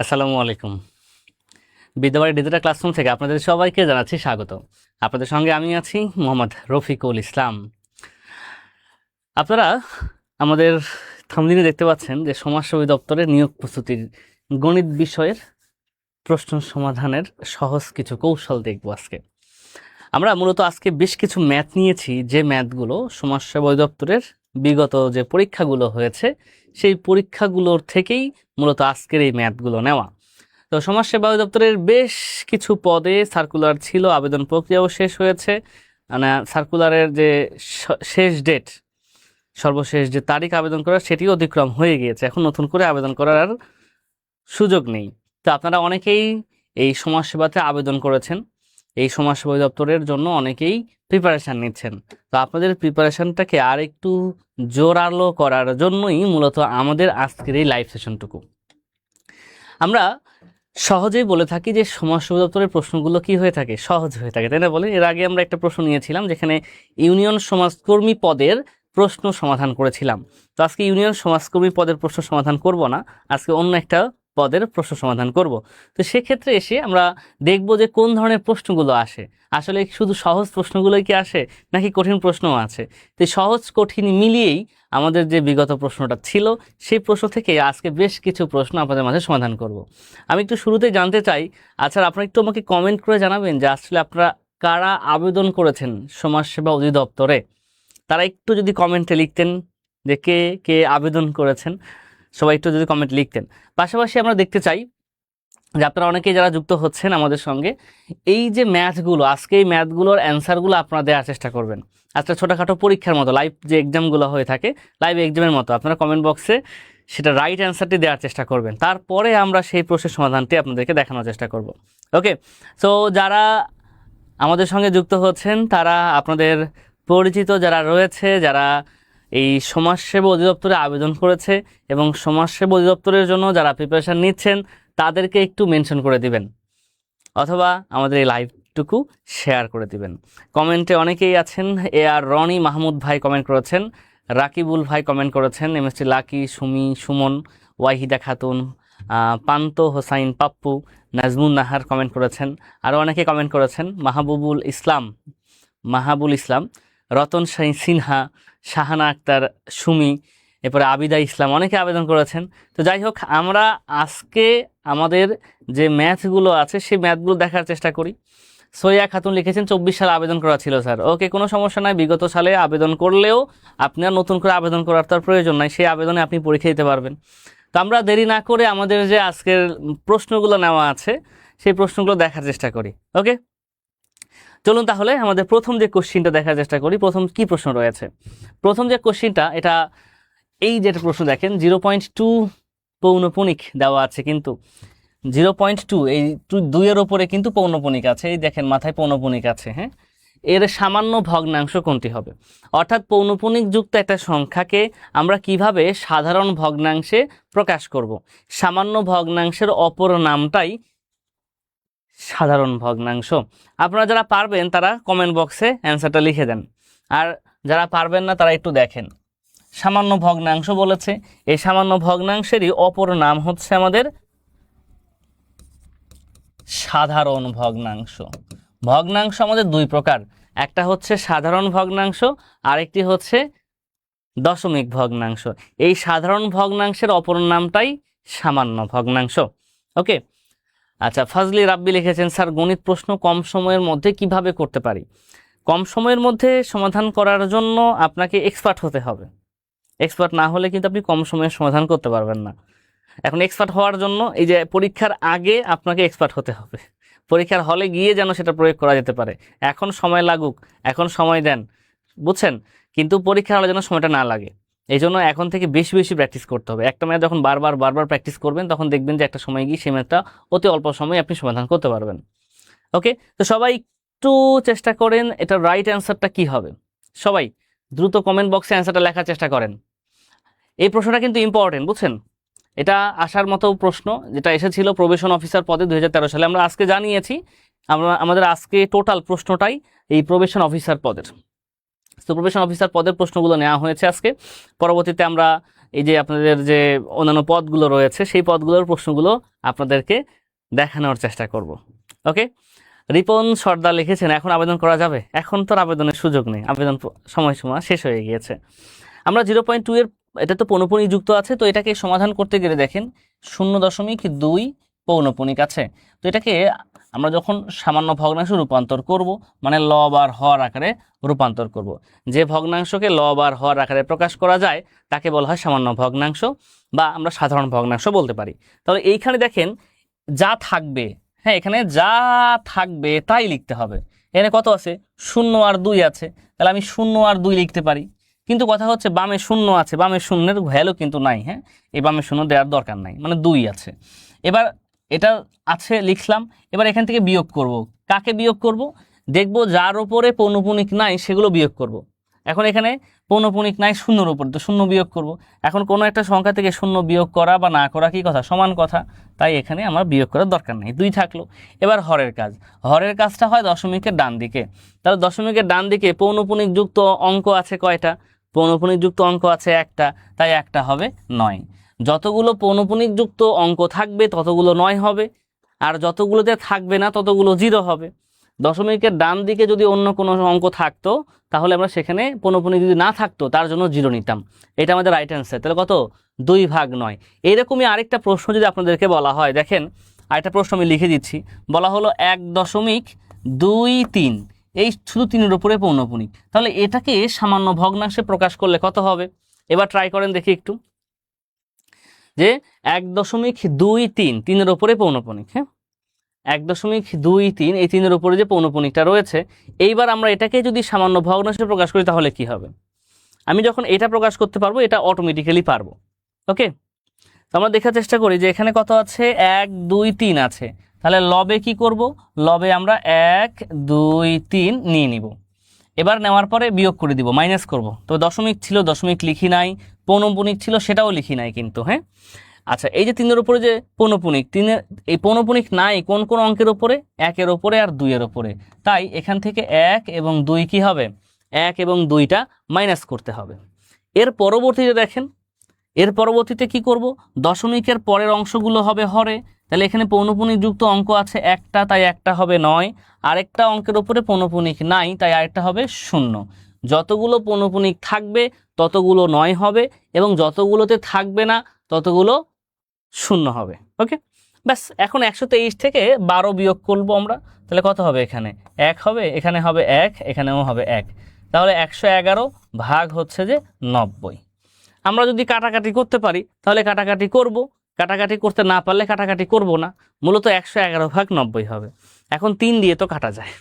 আসসালামু আলাইকুম। Bidyabari digital classroom থেকে আপনাদের সবাইকে জানাচ্ছি স্বাগত। আপনাদের সঙ্গে আমি আছি মোহাম্মদ রফিকুল ইসলাম। আপনারা আমাদের থাম্বনেইলে দেখতে পাচ্ছেন যে সমাজসেবী দপ্তরের নিয়োগ প্রস্তুতির গণিত বিষয়ের প্রশ্ন সমাধানের সহজ কিছু কৌশল দেখব আজকে। আমরা মূলত আজকে বেশ কিছু ম্যাথ নিয়েছি, যে ম্যাথগুলো সমাজসেবা অধিদপ্তরের বিগত যে পরীক্ষাগুলো হয়েছে সেই পরীক্ষাগুলোর থেকেই মূলত আজকের এই ম্যাথগুলো নেওয়া। তো সমাজসেবা অধিদপ্তরের বেশ কিছু পদে সার্কুলার ছিল, আবেদন প্রক্রিয়াও শেষ হয়েছে। মানে সার্কুলারের যে শেষ ডেট, সর্বশেষ যে তারিখ আবেদন করার, সেটিও অতিক্রম হয়ে গিয়েছে। এখন নতুন করে আবেদন করার আর সুযোগ নেই। তো আপনারা অনেকেই এই সমাজসেবাতে আবেদন করেছেন, এই সমাজসেবা অধিদপ্তরের জন্য অনেকেই প্রিপারেশান নিচ্ছেন। তো আপনাদের প্রিপারেশানটাকে আর একটু জোরালো করার জন্যই মূলত আমাদের আজকের এই লাইভ সেশনটুকু। আমরা সহজেই বলে থাকি যে সমাজসেবা দপ্তরের প্রশ্নগুলো কি হয়ে থাকে, সহজ হয়ে থাকে, তাই না? বলে এর আগে আমরা একটা প্রশ্ন নিয়েছিলাম যেখানে ইউনিয়ন সমাজকর্মী পদের প্রশ্ন সমাধান করেছিলাম। তো আজকে ইউনিয়ন সমাজকর্মী পদের প্রশ্ন সমাধান করব না, আজকে অন্য একটা পদের প্রশ্ন সমাধান করব। তো সেক্ষেত্রে এসে আমরা দেখব যে কোন ধরনের প্রশ্নগুলো আসে। আসলে শুধু সহজ প্রশ্নগুলোই কি আসে নাকি কঠিন প্রশ্নও আছে? তো সহজ কঠিন মিলিয়েই আমাদের যে বিগত প্রশ্নটা ছিল সেই প্রশ্ন থেকে আজকে বেশ কিছু প্রশ্ন আপনাদের মাঝে সমাধান করব। আমি একটু শুরুতেই জানতে চাই, আচ্ছা আপনারা একটু আমাকে কমেন্ট করে জানাবেন যে আসলে আপনারা কারা আবেদন করেছেন সমাজসেবা অধিদপ্তরে। তারা একটু যদি কমেন্টে লিখতেন যে কে কে আবেদন করেছেন, সবাই একটু যদি কমেন্ট লিখতেন। পাশাপাশি আমরা দেখতে চাই যে আপনারা অনেকেই যারা যুক্ত হচ্ছেন আমাদের সঙ্গে, এই যে ম্যাথগুলো, আজকে এই ম্যাথগুলোর অ্যান্সারগুলো আপনারা দেওয়ার চেষ্টা করবেন। আচ্ছা ছোটোখাটো পরীক্ষার মতো, লাইভ যে এক্সামগুলো হয়ে থাকে, লাইভ এক্সামের মতো আপনারা কমেন্ট বক্সে সেটা রাইট অ্যান্সারটি দেওয়ার চেষ্টা করবেন। তারপরে আমরা সেই প্রশ্নের সমাধানটি আপনাদেরকে দেখানোর চেষ্টা করব। ওকে, সো যারা আমাদের সঙ্গে যুক্ত হচ্ছেন তারা আপনাদের পরিচিত যারা রয়েছে, যারা এই সমাজসেবা অধিদপ্তরে আবেদন করেছে এবং সমাজসেবা অধিদপ্তরের জন্য যারা প্রিপারেশান নিচ্ছেন, তাদেরকে একটু মেনশন করে দিবেন, অথবা আমাদের এই লাইভটুকু শেয়ার করে দিবেন। কমেন্টে অনেকেই আছেন, আর রনি মাহমুদ ভাই কমেন্ট করেছেন, রাকিবুল ভাই কমেন্ট করেছেন, এমএসটি লাকি, সুমি, সুমন, ওয়াহিদা খাতুন, পান্ত হোসাইন, পাপ্পু, নাজমুন নাহার কমেন্ট করেছেন। আরও অনেকে কমেন্ট করেছেন, মাহাবুল ইসলাম, রতন সিনহা, শাহানা আক্তার, সুমি, এরপরে আবিদা ইসলাম, অনেকে আবেদন করেছেন। তো যাই হোক, আমরা আজকে আমাদের যে ম্যাথগুলো আছে সেই ম্যাথগুলো দেখার চেষ্টা করি। সৈয়া খাতুন লিখেছেন 24 সালে আবেদন করা ছিল স্যার। ওকে, কোনো সমস্যা নাই, বিগত সালে আবেদন করলেও আপনার নতুন করে আবেদন করার তার প্রয়োজন নাই, সেই আবেদনে আপনি পরীক্ষা দিতে পারবেন। তো আমরা দেরি না করে আমাদের যে আজকের প্রশ্নগুলো নেওয়া আছে সেই প্রশ্নগুলো দেখার চেষ্টা করি। ওকে, চলুন তাহলে আমাদের প্রথম যে কোশ্চিনটা দেখার চেষ্টা করি। প্রথম কি প্রশ্ন রয়েছে? প্রথম যে কোশ্চিনটা, এটা এই যেটা প্রশ্ন দেখেন 0.2 পৌনপুনিক দেওয়া আছে, কিন্তু 0.2 এই 2-এর ওপরে কিন্তু পৌনপুনিক আছে। এই দেখেন মাথায় পৌনপুনিক আছে, হ্যাঁ। এর সামান্য ভগ্নাংশ কোনটি হবে? অর্থাৎ পৌনপুনিক যুক্ত একটা সংখ্যাকে আমরা কিভাবে সাধারণ ভগ্নাংশে প্রকাশ করব? সামান্য ভগ্নাংশের অপর নামটাই সাধারণ ভগ্নাংশ। আপনারা যারা পারবেন তারা কমেন্ট বক্সে অ্যান্সারটা লিখে দেন, আর যারা পারবেন না তারা একটু দেখেন। সামান্য ভগ্নাংশ বলেছে, এই সামান্য ভগ্নাংশেরই অপর নাম হচ্ছে আমাদের সাধারণ ভগ্নাংশ। ভগ্নাংশ আমাদের দুই প্রকার, একটা হচ্ছে সাধারণ ভগ্নাংশ, আরেকটি হচ্ছে দশমিক ভগ্নাংশ। এই সাধারণ ভগ্নাংশের অপর নামটাই সামান্য ভগ্নাংশ। ওকে, আচ্ছা ফাজলি রাব্বি লিখেছেন, স্যার গণিত প্রশ্ন কম সময়ের মধ্যে কিভাবে করতে পারি? কম সময়ের মধ্যে সমাধান করার জন্য আপনাকে এক্সপার্ট হতে হবে। এক্সপার্ট না হলে কিন্তু আপনি কম সময়ে সমাধান করতে পারবেন না। এখন এক্সপার্ট হওয়ার জন্য এই যে পরীক্ষার আগে আপনাকে এক্সপার্ট হতে হবে, পরীক্ষার হলে গিয়ে যেন সেটা প্রয়োগ করা যেতে পারে। এখন সময় লাগুক, এখন সময় দেন, বুঝছেন, কিন্তু পরীক্ষার হলে যেন সময়টা না লাগে। এই জন্য এখন থেকে বেশি বেশি প্র্যাকটিস করতে হবে। একটা ম্যাথ যখন বারবার প্র্যাকটিস করবেন, তখন দেখবেন যে একটা সময় গিয়ে সেই ম্যাথটা অতি অল্প সময়ে আপনি সমাধান করতে পারবেন। ওকে, তো সবাই একটু চেষ্টা করেন এটা রাইট অ্যান্সারটা কি হবে। সবাই দ্রুত কমেন্ট বক্সে অ্যান্সারটা লেখার চেষ্টা করেন। এই প্রশ্নটা কিন্তু ইম্পর্টেন্ট, বুঝছেন, এটা আসার মতো প্রশ্ন, যেটা এসেছিল প্রবেশন অফিসার পদে 2013 সালে। আমরা আজকে জানিয়েছি আমাদের আজকে টোটাল প্রশ্নটাই এই প্রবেশন অফিসার পদের। তো প্রবেশন অফিসার পদের প্রশ্নগুলো নেওয়া হয়েছে আজকে। পরবর্তীতে আমরা এই যে আপনাদের যে অন্যান্য পদগুলো রয়েছে সেই পদগুলোর প্রশ্নগুলো আপনাদেরকে দেখানোর চেষ্টা করব। ওকে, রিপন সর্দার লিখেছেন এখন আবেদন করা যাবে? এখন তো আর আবেদনের সুযোগ নেই, আবেদন সময়সীমা শেষ হয়ে গিয়েছে। আমরা 0.2 এর এটা তো পৌনঃপুনিক যুক্ত আছে, তো এটাকে সমাধান করতে গেলে দেখেন 0.2 পৌনঃপুনিক আছে। তো এটাকে আমরা যখন সামান্য ভগ্নাংশ রূপান্তর করব, মানে লব আর হর আকারে রূপান্তর করব, যে ভগ্নাংশকে লব আর হর আকারে প্রকাশ করা যায় তাকে বলা হয় সামান্য ভগ্নাংশ, বা আমরা সাধারণ ভগ্নাংশ বলতে পারি। তাহলে এইখানে দেখেন যা থাকবে, হ্যাঁ এখানে যা থাকবে তাই লিখতে হবে। এখানে কত আছে? 0 আর 2 আছে, তাহলে আমি 0 আর 2 লিখতে পারি। কিন্তু কথা হচ্ছে বামে 0 আছে, বামে শূন্যের ভ্যালু কিন্তু নাই। হ্যাঁ, এই বামে 0 দেওয়ার দরকার নাই, মানে 2 আছে। এবার এটা আছে লিখলাম, এবার এখান থেকে বিয়োগ করব। কাকে বিয়োগ করব? দেখব যার উপরে পৌনঃপুনিক নাই সেগুলো বিয়োগ করব। এখন এখানে পৌনঃপুনিক নাই 0-র উপরে, তো 0 বিয়োগ করব। এখন কোনো একটা সংখ্যা থেকে 0 বিয়োগ করা বা না করা কি কথা? সমান কথা, তাই এখানে আমার বিয়োগ করার দরকার নেই, 2 থাকলো। এবার হরের কাজ, হরের কাজটা হয় দশমিকের ডান দিকে। তাহলে দশমিকের ডান দিকে পৌনঃপুনিক যুক্ত অঙ্ক আছে কয়টা? পৌনঃপুনিক যুক্ত অঙ্ক আছে একটা, তাই একটা হবে 9। যতগুলো পৌনঃপুনিক যুক্ত অঙ্ক থাকবে ততগুলো 9 হবে, আর যতগুলোতে থাকবে না ততগুলো 0 হবে। দশমিকের ডান দিকে যদি অন্য কোনো অঙ্ক থাকতো তাহলে আমরা সেখানে পৌনঃপুনিক যদি না থাকতো তার জন্য 0 নিতাম। এটা আমাদের রাইট অ্যান্সার। তাহলে কত? 2/9। এইরকমই আরেকটা প্রশ্ন যদি আপনাদেরকে বলা হয়, দেখেন আরেকটা প্রশ্ন আমি লিখে দিচ্ছি, বলা হলো 1.23, এই শুধু 3-এর উপরে পৌনঃপুনিক, তাহলে এটাকে সামান্য ভগ্নাংশে প্রকাশ করলে কত হবে? এবার ট্রাই করেন দেখি একটু, যে 1.23, 3-এর উপরে পৌনঃপুনিক। হ্যাঁ, 1.23, এই 3-এর উপরে যে পৌনঃপুনিকটা রয়েছে, এইবার আমরা এটাকে যদি সামান্য ভগ্নাংশে প্রকাশ করি তাহলে কি হবে? আমি যখন এটা প্রকাশ করতে পারবো, এটা অটোমেটিক্যালি পারবো। ওকে, তো আমরা দেখার চেষ্টা করি যে এখানে কত আছে? 1, 2, 3 আছে। তাহলে লবে কি করব? লবে আমরা 1, 2, 3 নিয়ে নিব। এবার নেওয়ার পরে বিয়োগ করে দিব, মাইনাস করব। তো দশমিক ছিল, দশমিক লিখি নাই, পৌনঃপুনিক ছিল সেটাও লিখি নাই কিন্তু। হ্যাঁ, আচ্ছা, এই যে 3-এর উপরে যে পৌনঃপুনিক, 3-এর এই পৌনঃপুনিক নাই কোন কোন অঙ্কের উপরে? 1-এর উপরে আর 2-এর উপরে। তাই এখান থেকে 1 এবং 2 কি হবে? 1 এবং 2টা মাইনাস করতে হবে। এর পরবর্তীতে দেখেন, এর পরবর্তীতে কি করব? দশমিকের পরের অংশগুলো হবে হরে। তাহলে এখানে পৌনঃপুনিক যুক্ত অঙ্ক আছে একটা, তাই একটা হবে 9। আরেকটা অঙ্কের উপরে পৌনঃপুনিক নাই, তাই আরেকটা হবে 0। যতগুলো পৌনঃপুনিক থাকবে ততগুলো 9 হবে, এবং যতগুলোতে থাকবে না ততগুলো 0 হবে। ওকে, ব্যাস। এখন 123 থেকে 12 বিয়োগ করবো আমরা, তাহলে কত হবে? এখানে 1 হবে, এখানে হবে 1, এখানেও হবে 1। তাহলে 111 ভাগ হচ্ছে যে 90। আমরা যদি কাটাকাটি করতে পারি তাহলে কাটাকাটি করব, কাটাকাটি করতে না পারলে কাটাকাটি করব না। মূলত 111 ভাগ 90 হবে। এখন 3 দিয়ে তো কাটা যায়,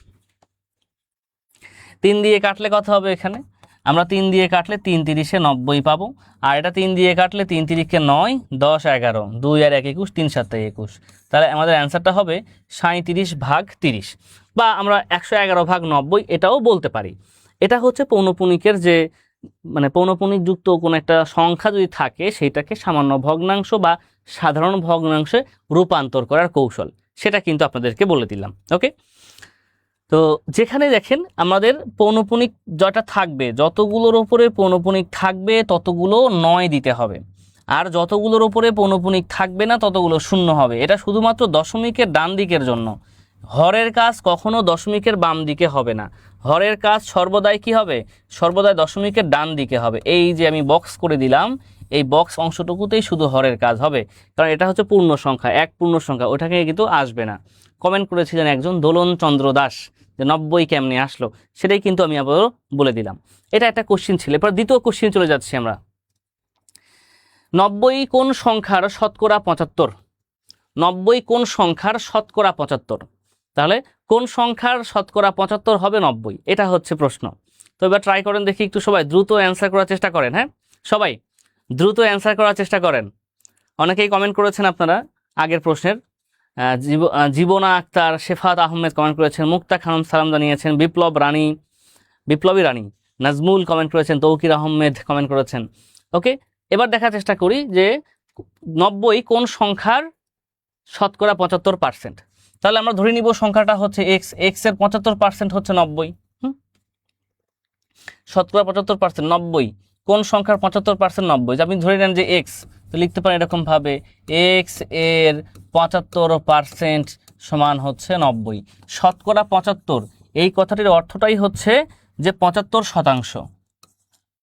3 দিয়ে কাটলে কত হবে? এখানে আমরা 3 দিয়ে কাটলে 3 তিরিশে 90 পাবো, আর এটা 3 দিয়ে কাটলে 3 তিরিশে 9, 10, 11, 2 আর 1 21, 3 7 21। তাহলে আমাদের অ্যান্সারটা হবে 37 ভাগ 30, বা আমরা 111 ভাগ 90 এটাও বলতে পারি। এটা হচ্ছে পৌনঃপুনিকের যে, মানে পৌনঃপুনিক যুক্ত কোনো একটা সংখ্যা যদি থাকে সেটাকে সামান্য ভগ্নাংশ বা সাধারণ ভগ্নাংশে রূপান্তর করার কৌশল, সেটা কিন্তু আপনাদেরকে বলে দিলাম। ওকে, তো যেখানে দেখেন আমাদের পৌনঃপুনিক যেটা থাকবে, যতগুলোর উপরে পৌনঃপুনিক থাকবে ততগুলো 9 দিতে হবে, আর যতগুলোর উপরে পৌনঃপুনিক থাকবে না ততগুলো 0 হবে। এটা শুধুমাত্র দশমিকের ডান দিকের জন্য। হরের কাজ কখনো দশমিকের বাম দিকে হবে না, হরের কাজ সর্বদাই কি হবে? সর্বদাই দশমিকের ডান দিকে হবে। এই যে আমি বক্স করে দিলাম, এই বক্স অংশটুকুতেই শুধু হরের কাজ হবে, কারণ এটা হচ্ছে পূর্ণ সংখ্যা, এক পূর্ণ সংখ্যা, ওটাকে কিন্তু আসবে না। কমেন্ট করেছিলেন একজন দোলন চন্দ্র দাস যে 90 কেমনে আসলো, সেটাই কিন্তু আমি আবারও বলে দিলাম। এটা একটা কোশ্চিন ছিল। এরপর দ্বিতীয় কোশ্চিন চলে যাচ্ছি আমরা। 90 কোন সংখ্যার শতকরা 75? 90 কোন সংখ্যার শতকরা 75? তাহলে কোন সংখ্যার শতকরা 75 হবে 90? এটা হচ্ছে প্রশ্ন। তো এবার ট্রাই করেন দেখি, একটু সবাই দ্রুত অ্যান্সার করার চেষ্টা করেন। হ্যাঁ, সবাই দ্রুত অ্যান্সার করার চেষ্টা করেন। অনেকেই কমেন্ট করেছেন আপনারা আগের প্রশ্নের। জীবনা আক্তার, শেফাত আহমেদ কমেন্ট করেছেন, মুক্তা খানম সালাম জানিয়েছেন, বিপ্লবী রানী নাজমুল কমেন্ট করেছেন, তৌকির আহমেদ কমেন্ট করেছেন। ওকে, এবার দেখার চেষ্টা করি যে 90 কোন সংখ্যার শতকরা 75%। তাহলে আমরা ধরে নিব সংখ্যাটা হচ্ছে এক্স, এক্স এর 75% হচ্ছে 90। শতকরা 75%, 90 কোন সংখ্যার 75% 90? আপনি ধরে নেন যে এক্স, তো লিখতে পারেন এরকমভাবে এক্স এর 75% সমান হচ্ছে 90। শতকরা 75, এই কথাটির অর্থটাই হচ্ছে যে 75%।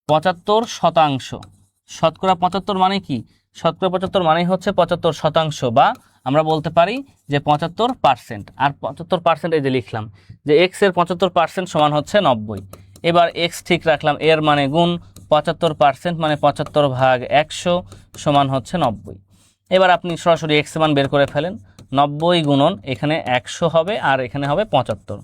75%, শতকরা 75 মানে কি? শতকরা 75 মানেই হচ্ছে 75%, বা আমরা বলতে পারি যে 75%। আর 75% এই যে লিখলাম যে এক্স এর 75% সমান হচ্ছে 90। এবার এক্স ঠিক রাখলাম, এর মানে গুণ 75% মানে 75/100 সমান হচ্ছে 90। এবার আপনি সরাসরি এক্স মান বের করে ফেলেন, 90 গুণন এখানে 100 হবে আর এখানে হবে 75।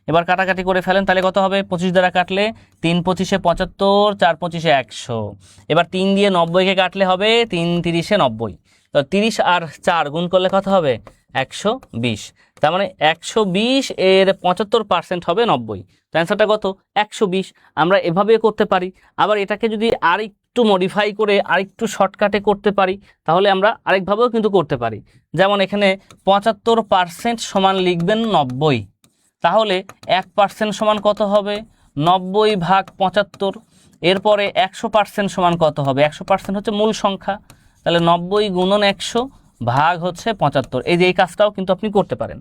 এবার কাটাকাটি করে ফেলেন, তাহলে কত হবে? 25 দ্বারা কাটলে 3 25-এ 75, 4 25-এ 100। এবার 3 দিয়ে 90-কে কাটলে হবে 3 30-এ 90। তো 30 আর 4 গুণ করলে কত হবে? 120। তার মানে 120 এর 75% হবে 90। তো অ্যান্সারটা কত? 120। আমরা এভাবে করতে পারি। আবার এটাকে যদি আরেকটু মডিফাই করে আরেকটু শর্টকাটে করতে পারি, তাহলে আমরা আরেকভাবেও কিন্তু করতে পারি। যেমন এখানে 75% সমান লিখবেন 90, তাহলে 1% সমান কত হবে? 90/75। এরপরে 100% সমান কত হবে? 100% হচ্ছে মূল সংখ্যা, তাহলে 90 গুণন 100 ভাগ হচ্ছে 75। এই যে এই কাজটাও কিন্তু আপনি করতে পারেন।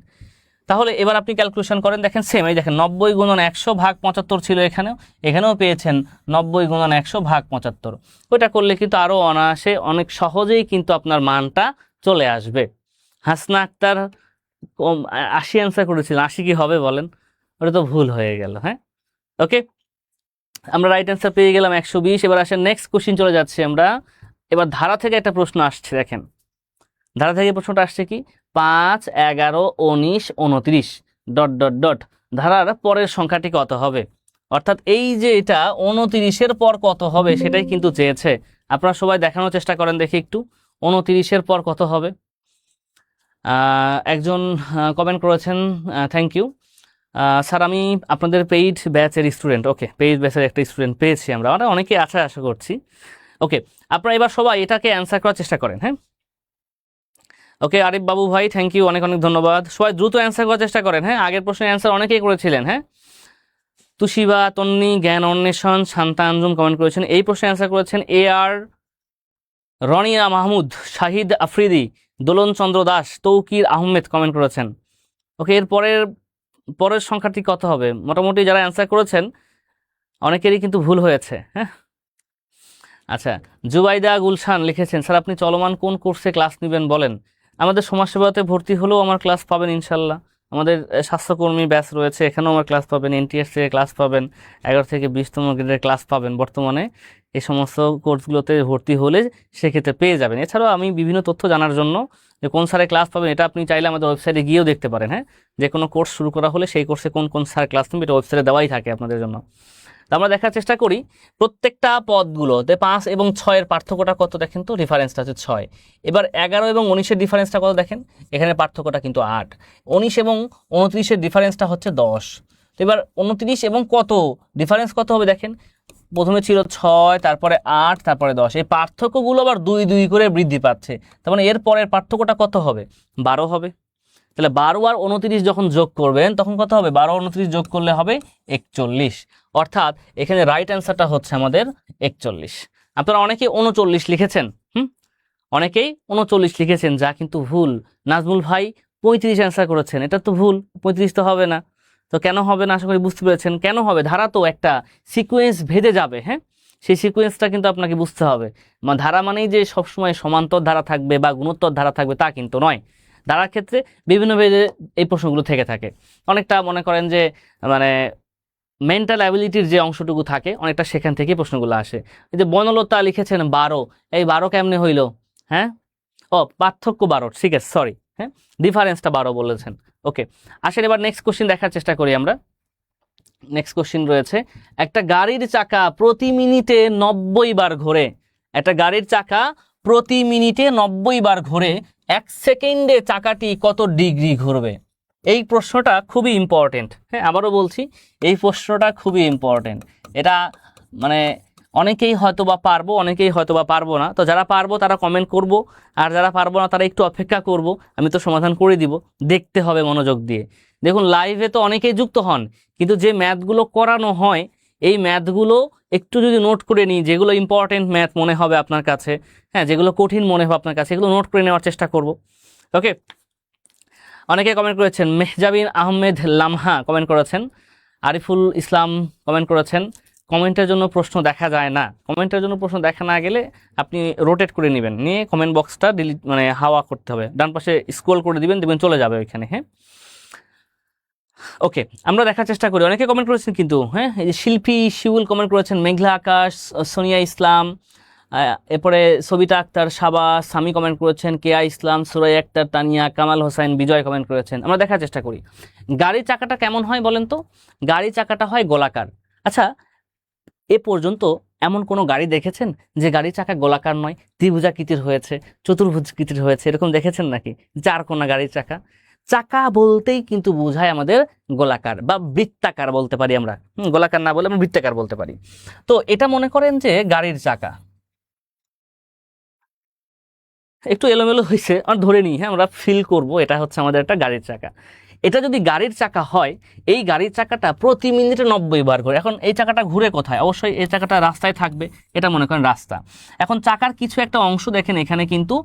তাহলে এবার আপনি ক্যালকুলেশন করেন, দেখেন সেম, এই দেখেন 90 গুণন 100 ভাগ 75 ছিল এখানেও পেয়েছেন 90 গুণন 100 ভাগ 75। ওইটা করলে কিন্তু আরও অনায়াসে অনেক সহজেই কিন্তু আপনার মানটা চলে আসবে। হাসনা আক্তার 80 অ্যান্সার করেছিলেন, 80 কি হবে বলেন? ওটা তো ভুল হয়ে গেল। হ্যাঁ, ওকে, আমরা রাইট অ্যান্সার পেয়ে গেলাম 120। এবার আসেন নেক্সট কোশ্চিন চলে যাচ্ছি আমরা। এবার ধারা থেকে একটা প্রশ্ন আসছে, দেখেন ধারা থেকে প্রশ্নটা আসছে কি? 5 11 19 29 ডট ডট ডট ধারার পরের সংখ্যাটি কত হবে? অর্থাৎ এই যে এটা 29-এর পর কত হবে সেটাই কিন্তু চেয়েছে। আপনারা সবাই দেখানোর চেষ্টা করেন দেখি একটু, 29-এর পর কত হবে? একজন কমেন্ট করেছেন, থ্যাংক ইউ স্যার, আমি আপনাদের পেইড ব্যাচের স্টুডেন্ট। ওকে, পেইড ব্যাচের একটা স্টুডেন্ট পেয়েছি আমরা অনেকেই আশা করছি। ওকে, আপনারা এবার সবাই এটাকে অ্যান্সার করার চেষ্টা করেন। হ্যাঁ, ওকে, আরিফ বাবু ভাই থ্যাংক ইউ, অনেক অনেক ধন্যবাদ। সবাই দ্রুত অ্যান্সার করার চেষ্টা করেন। হ্যাঁ, আগের প্রশ্নের অ্যান্সার অনেকেই করেছিলেন। হ্যাঁ, তুষিবা, তন্নি, জ্ঞান অন্বেষণ, শান্তা আঞ্জুম কমেন্ট করেছেন। এই প্রশ্নের অ্যান্সার করেছেন AR, রনিয়া মাহমুদ, শাহিদ আফ্রিদি, দোলন চন্দ্র দাস, তৌকির আহমেদ কমেন্ট করেছেন। ওকে, এর পরের সংখ্যাটি কত হবে? মোটামুটি যারা অ্যান্সার করেছেন অনেকেরই কিন্তু ভুল হয়েছে। হ্যাঁ, আচ্ছা, জুবাইদা গুলশান লিখেছেন, স্যার আপনি চলমান কোন কোর্সে ক্লাস নেবেন বলেন। আমাদের সমাজসেবাতে ভর্তি হলেও আমার ক্লাস পাবেন ইনশাল্লাহ। আমাদের স্বাস্থ্যকর্মী ব্যাচ রয়েছে, এখানেও আমার ক্লাস পাবেন। NTS থেকে ক্লাস পাবেন, 11 থেকে 20তম গ্রেডের ক্লাস পাবেন বর্তমানে। এই সমস্ত কোর্সগুলোতে ভর্তি হলে সেক্ষেত্রে পেয়ে যাবেন। এছাড়াও আমি বিভিন্ন তথ্য জানার জন্য যে কোন স্যারে ক্লাস পাবেন, এটা আপনি চাইলে আমাদের ওয়েবসাইটে গিয়েও দেখতে পারেন। হ্যাঁ, যে কোনো কোর্স শুরু করা হলে সেই কোর্সে কোন কোন স্যার ক্লাস নেবে এটা ওয়েবসাইটে দেওয়াই থাকে আপনাদের জন্য। তো আমরা দেখার চেষ্টা করি প্রত্যেকটা পদগুলোতে 5 এবং 6-এর পার্থক্যটা কত। দেখেন তো, ডিফারেন্সটা হচ্ছে 6। এবার 11 এবং 19-এর ডিফারেন্সটা কত দেখেন, এখানে পার্থক্যটা কিন্তু 8। 19 এবং 29-এর ডিফারেন্সটা হচ্ছে 10। তো এবার 29 এবং কত ডিফারেন্স কত হবে দেখেন, প্রথমে ছিল 6, তারপরে 8, তারপরে 10। এই পার্থক্যগুলো আবার 2 2 করে বৃদ্ধি পাচ্ছে। তার মানে এর পরের পার্থক্যটা কত হবে? 12 হবে। তাহলে 12 আর 29 যখন যোগ করবেন তখন কত হবে? 12 29 যোগ করলে হবে 41। অর্থাৎ এখানে রাইট অ্যান্সারটা হচ্ছে আমাদের 41। আপনারা অনেকেই 39 লিখেছেন, অনেকেই 39 লিখেছেন, যা কিন্তু ভুল। নাজমুল ভাই 35 অ্যান্সার করেছেন, এটা তো ভুল, 35 তো হবে না। তো কেন হবে না আশা করি বুঝতে পেরেছেন। কেন হবে? ধারা তো একটা সিকোয়েন্স ভেদে যাবে। হ্যাঁ, সেই সিকোয়েন্সটা কিন্তু আপনাকে বুঝতে হবে। ধারা মানেই যে সবসময় সমান্তর ধারা থাকবে বা গুণোত্তর ধারা থাকবে তা কিন্তু নয়। ধারার ক্ষেত্রে বিভিন্ন ভেদে এই প্রশ্নগুলো থেকে থাকে। অনেকটা মনে করেন যে মানে মেন্টাল অ্যাবিলিটির যে অংশটুকু থাকে অনেকটা সেখান থেকে প্রশ্নগুলো আসে। এই যে বনলতা লিখেছেন 12, এই 12 কেমনে হইল? হ্যাঁ, পার্থক্য 12, ঠিক আছে, সরি। হ্যাঁ, ডিফারেন্সটা 12 বলেছেন। ওকে, আসেন এবার নেক্সট কোশ্চিন দেখার চেষ্টা করি আমরা। নেক্সট কোশ্চিন রয়েছে, একটা গাড়ির চাকা প্রতি মিনিটে 90 বার ঘোরে। একটা গাড়ির চাকা প্রতি মিনিটে 90 বার ঘোরে, 1 সেকেন্ডে চাকাটি কত ডিগ্রি ঘুরবে? এই প্রশ্নটা খুবই ইম্পর্টেন্ট। হ্যাঁ, আবারও বলছি, এই প্রশ্নটা খুবই ইম্পর্টেন্ট। এটা মানে অনেকেই হয়তো বা পারবো, অনেকেই হয়তো বা পারবো না। তো যারা পারবো তারা কমেন্ট করব, আর যারা পারবো না তারা একটু অপেক্ষা করব, আমি তো সমাধান করে দিব। দেখতে হবে মনোযোগ দিয়ে। দেখুন, লাইভে তো অনেকেই যুক্ত হন, কিন্তু যে ম্যাথগুলো করানো হয় এই ম্যাথগুলো একটু যদি নোট করে নিই, যেগুলো ইম্পর্টেন্ট ম্যাথ মনে হবে আপনার কাছে, হ্যাঁ, যেগুলো কঠিন মনে হবে আপনার কাছে, এগুলো নোট করে নেওয়ার চেষ্টা করব। ওকে, অনেকে কমেন্ট করেছেন, মেহজাবিন আহমেদ লামহা কমেন্ট করেছেন, আরিফুল ইসলাম কমেন্ট করেছেন, কমেন্টের জন্য প্রশ্ন দেখা যায় না। কমেন্টের জন্য প্রশ্ন দেখা না গেলে আপনি রোটেট করে নেবেন, নিয়ে কমেন্ট বক্সটা ডিলিট মানে হাওয়া করতে হবে, ডান পাশে স্ক্রল করে দিবেন, দেখবেন চলে যাবে ওইখানে। হ্যাঁ, ওকে, আমরা দেখার চেষ্টা করি। অনেকে কমেন্ট করেছেন কিন্তু, হ্যাঁ, এই যে শিল্পী শিউল কমেন্ট করেছেন, মেঘলা আকাশ, সোনিয়া ইসলাম, এরপরে সবিতা আক্তার, শাবাস, সামি কমেন্ট করেছেন, কেয়া ইসলাম, সুরাই আক্তার, তানিয়া, কামাল হোসেন, বিজয় কমেন্ট করেছেন। আমরা দেখার চেষ্টা করি গাড়ির চাকাটা কেমন হয় বলেন তো। গাড়ির চাকাটা হয় গোলাকার। আচ্ছা, এ পর্যন্ত এমন কোনো গাড়ি দেখেছেন যে গাড়ির চাকা গোলাকার নয়, ত্রিভুজাকৃতির হয়েছে, চতুর্ভুজাকৃতির হয়েছে, এরকম দেখেছেন নাকি? চার কোনা গাড়ির চাকা। চাকা বলতেই কিন্তু বোঝায় আমাদের গোলাকার বা বৃত্তাকার বলতে পারি আমরা। গোলাকার না বলে আমরা বৃত্তাকার বলতে পারি। তো এটা মনে করেন যে গাড়ির চাকা একটু এলোমেলো হয়েছে, আর ধরে নিই, হ্যাঁ, আমরা ফিল করব এটা হচ্ছে আমাদের একটা গাড়ির চাকা। এটা যদি গাড়ির চাকা হয়, এই গাড়ির চাকাটা প্রতি মিনিটে 90 বার ঘুরে। এখন এই চাকাটা ঘুরে কোথায়? অবশ্যই এই চাকাটা রাস্তায় থাকবে, এটা মনে করেন রাস্তা। এখন চাকার কিছু একটা অংশ দেখেন এখানে কিন্তু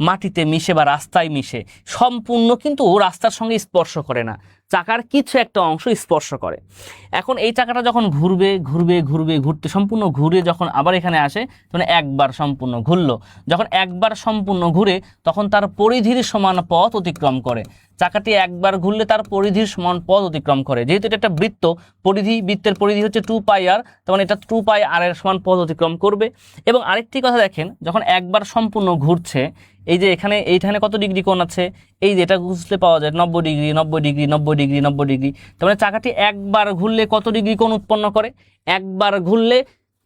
মাটিতে মিশে বা রাস্তায় মিশে, সম্পূর্ণ কিন্তু রাস্তার সঙ্গে স্পর্শ করে না, চাকার কিছু একটা অংশ স্পর্শ করে। এখন এই চাকাটা যখন ঘুরবে ঘুরবে ঘুরবে ঘুরতে সম্পূর্ণ ঘুরে যখন আবার এখানে আসে, তখন একবার সম্পূর্ণ ঘুরলো। যখন একবার সম্পূর্ণ ঘুরে তখন তার পরিধির সমান পথ অতিক্রম করে। চাকাটি একবার ঘুরলে তার পরিধির সমান পথ অতিক্রম করে। যেহেতু এটা একটা বৃত্ত, বৃত্তের পরিধি হচ্ছে 2πr, তখন এটা 2πr এর সমান পথ অতিক্রম করবে। এবং আরেকটি কথা দেখেন, যখন একবার সম্পূর্ণ ঘুরছে, এই যে এইখানে কত ডিগ্রি কোণ আছে, এই যে এটা ঘুষলে পাওয়া যায় 90 ডিগ্রি, 90 ডিগ্রি, 90 ডিগ্রি, 90 ডিগ্রি। তার মানে চাকাটি একবার ঘুরলে কত ডিগ্রি কোণ উৎপন্ন করে? একবার ঘুরলে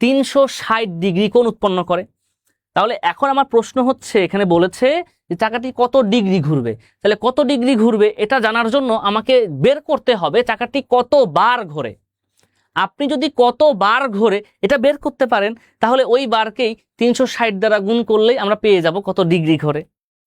360 ডিগ্রি কোণ উৎপন্ন করে। তাহলে এখন আমার প্রশ্ন হচ্ছে, এখানে বলেছে যে চাকাটি কত ডিগ্রি ঘুরবে। তাহলে কত ডিগ্রি ঘুরবে এটা জানার জন্য আমাকে বের করতে হবে চাকাটি কতবার ঘোরে। আপনি যদি কতবার ঘোরে এটা বের করতে পারেন, তাহলে ওই বারকেই 360 দ্বারা গুণ করলেই আমরা পেয়ে যাব কত ডিগ্রি ঘোরে।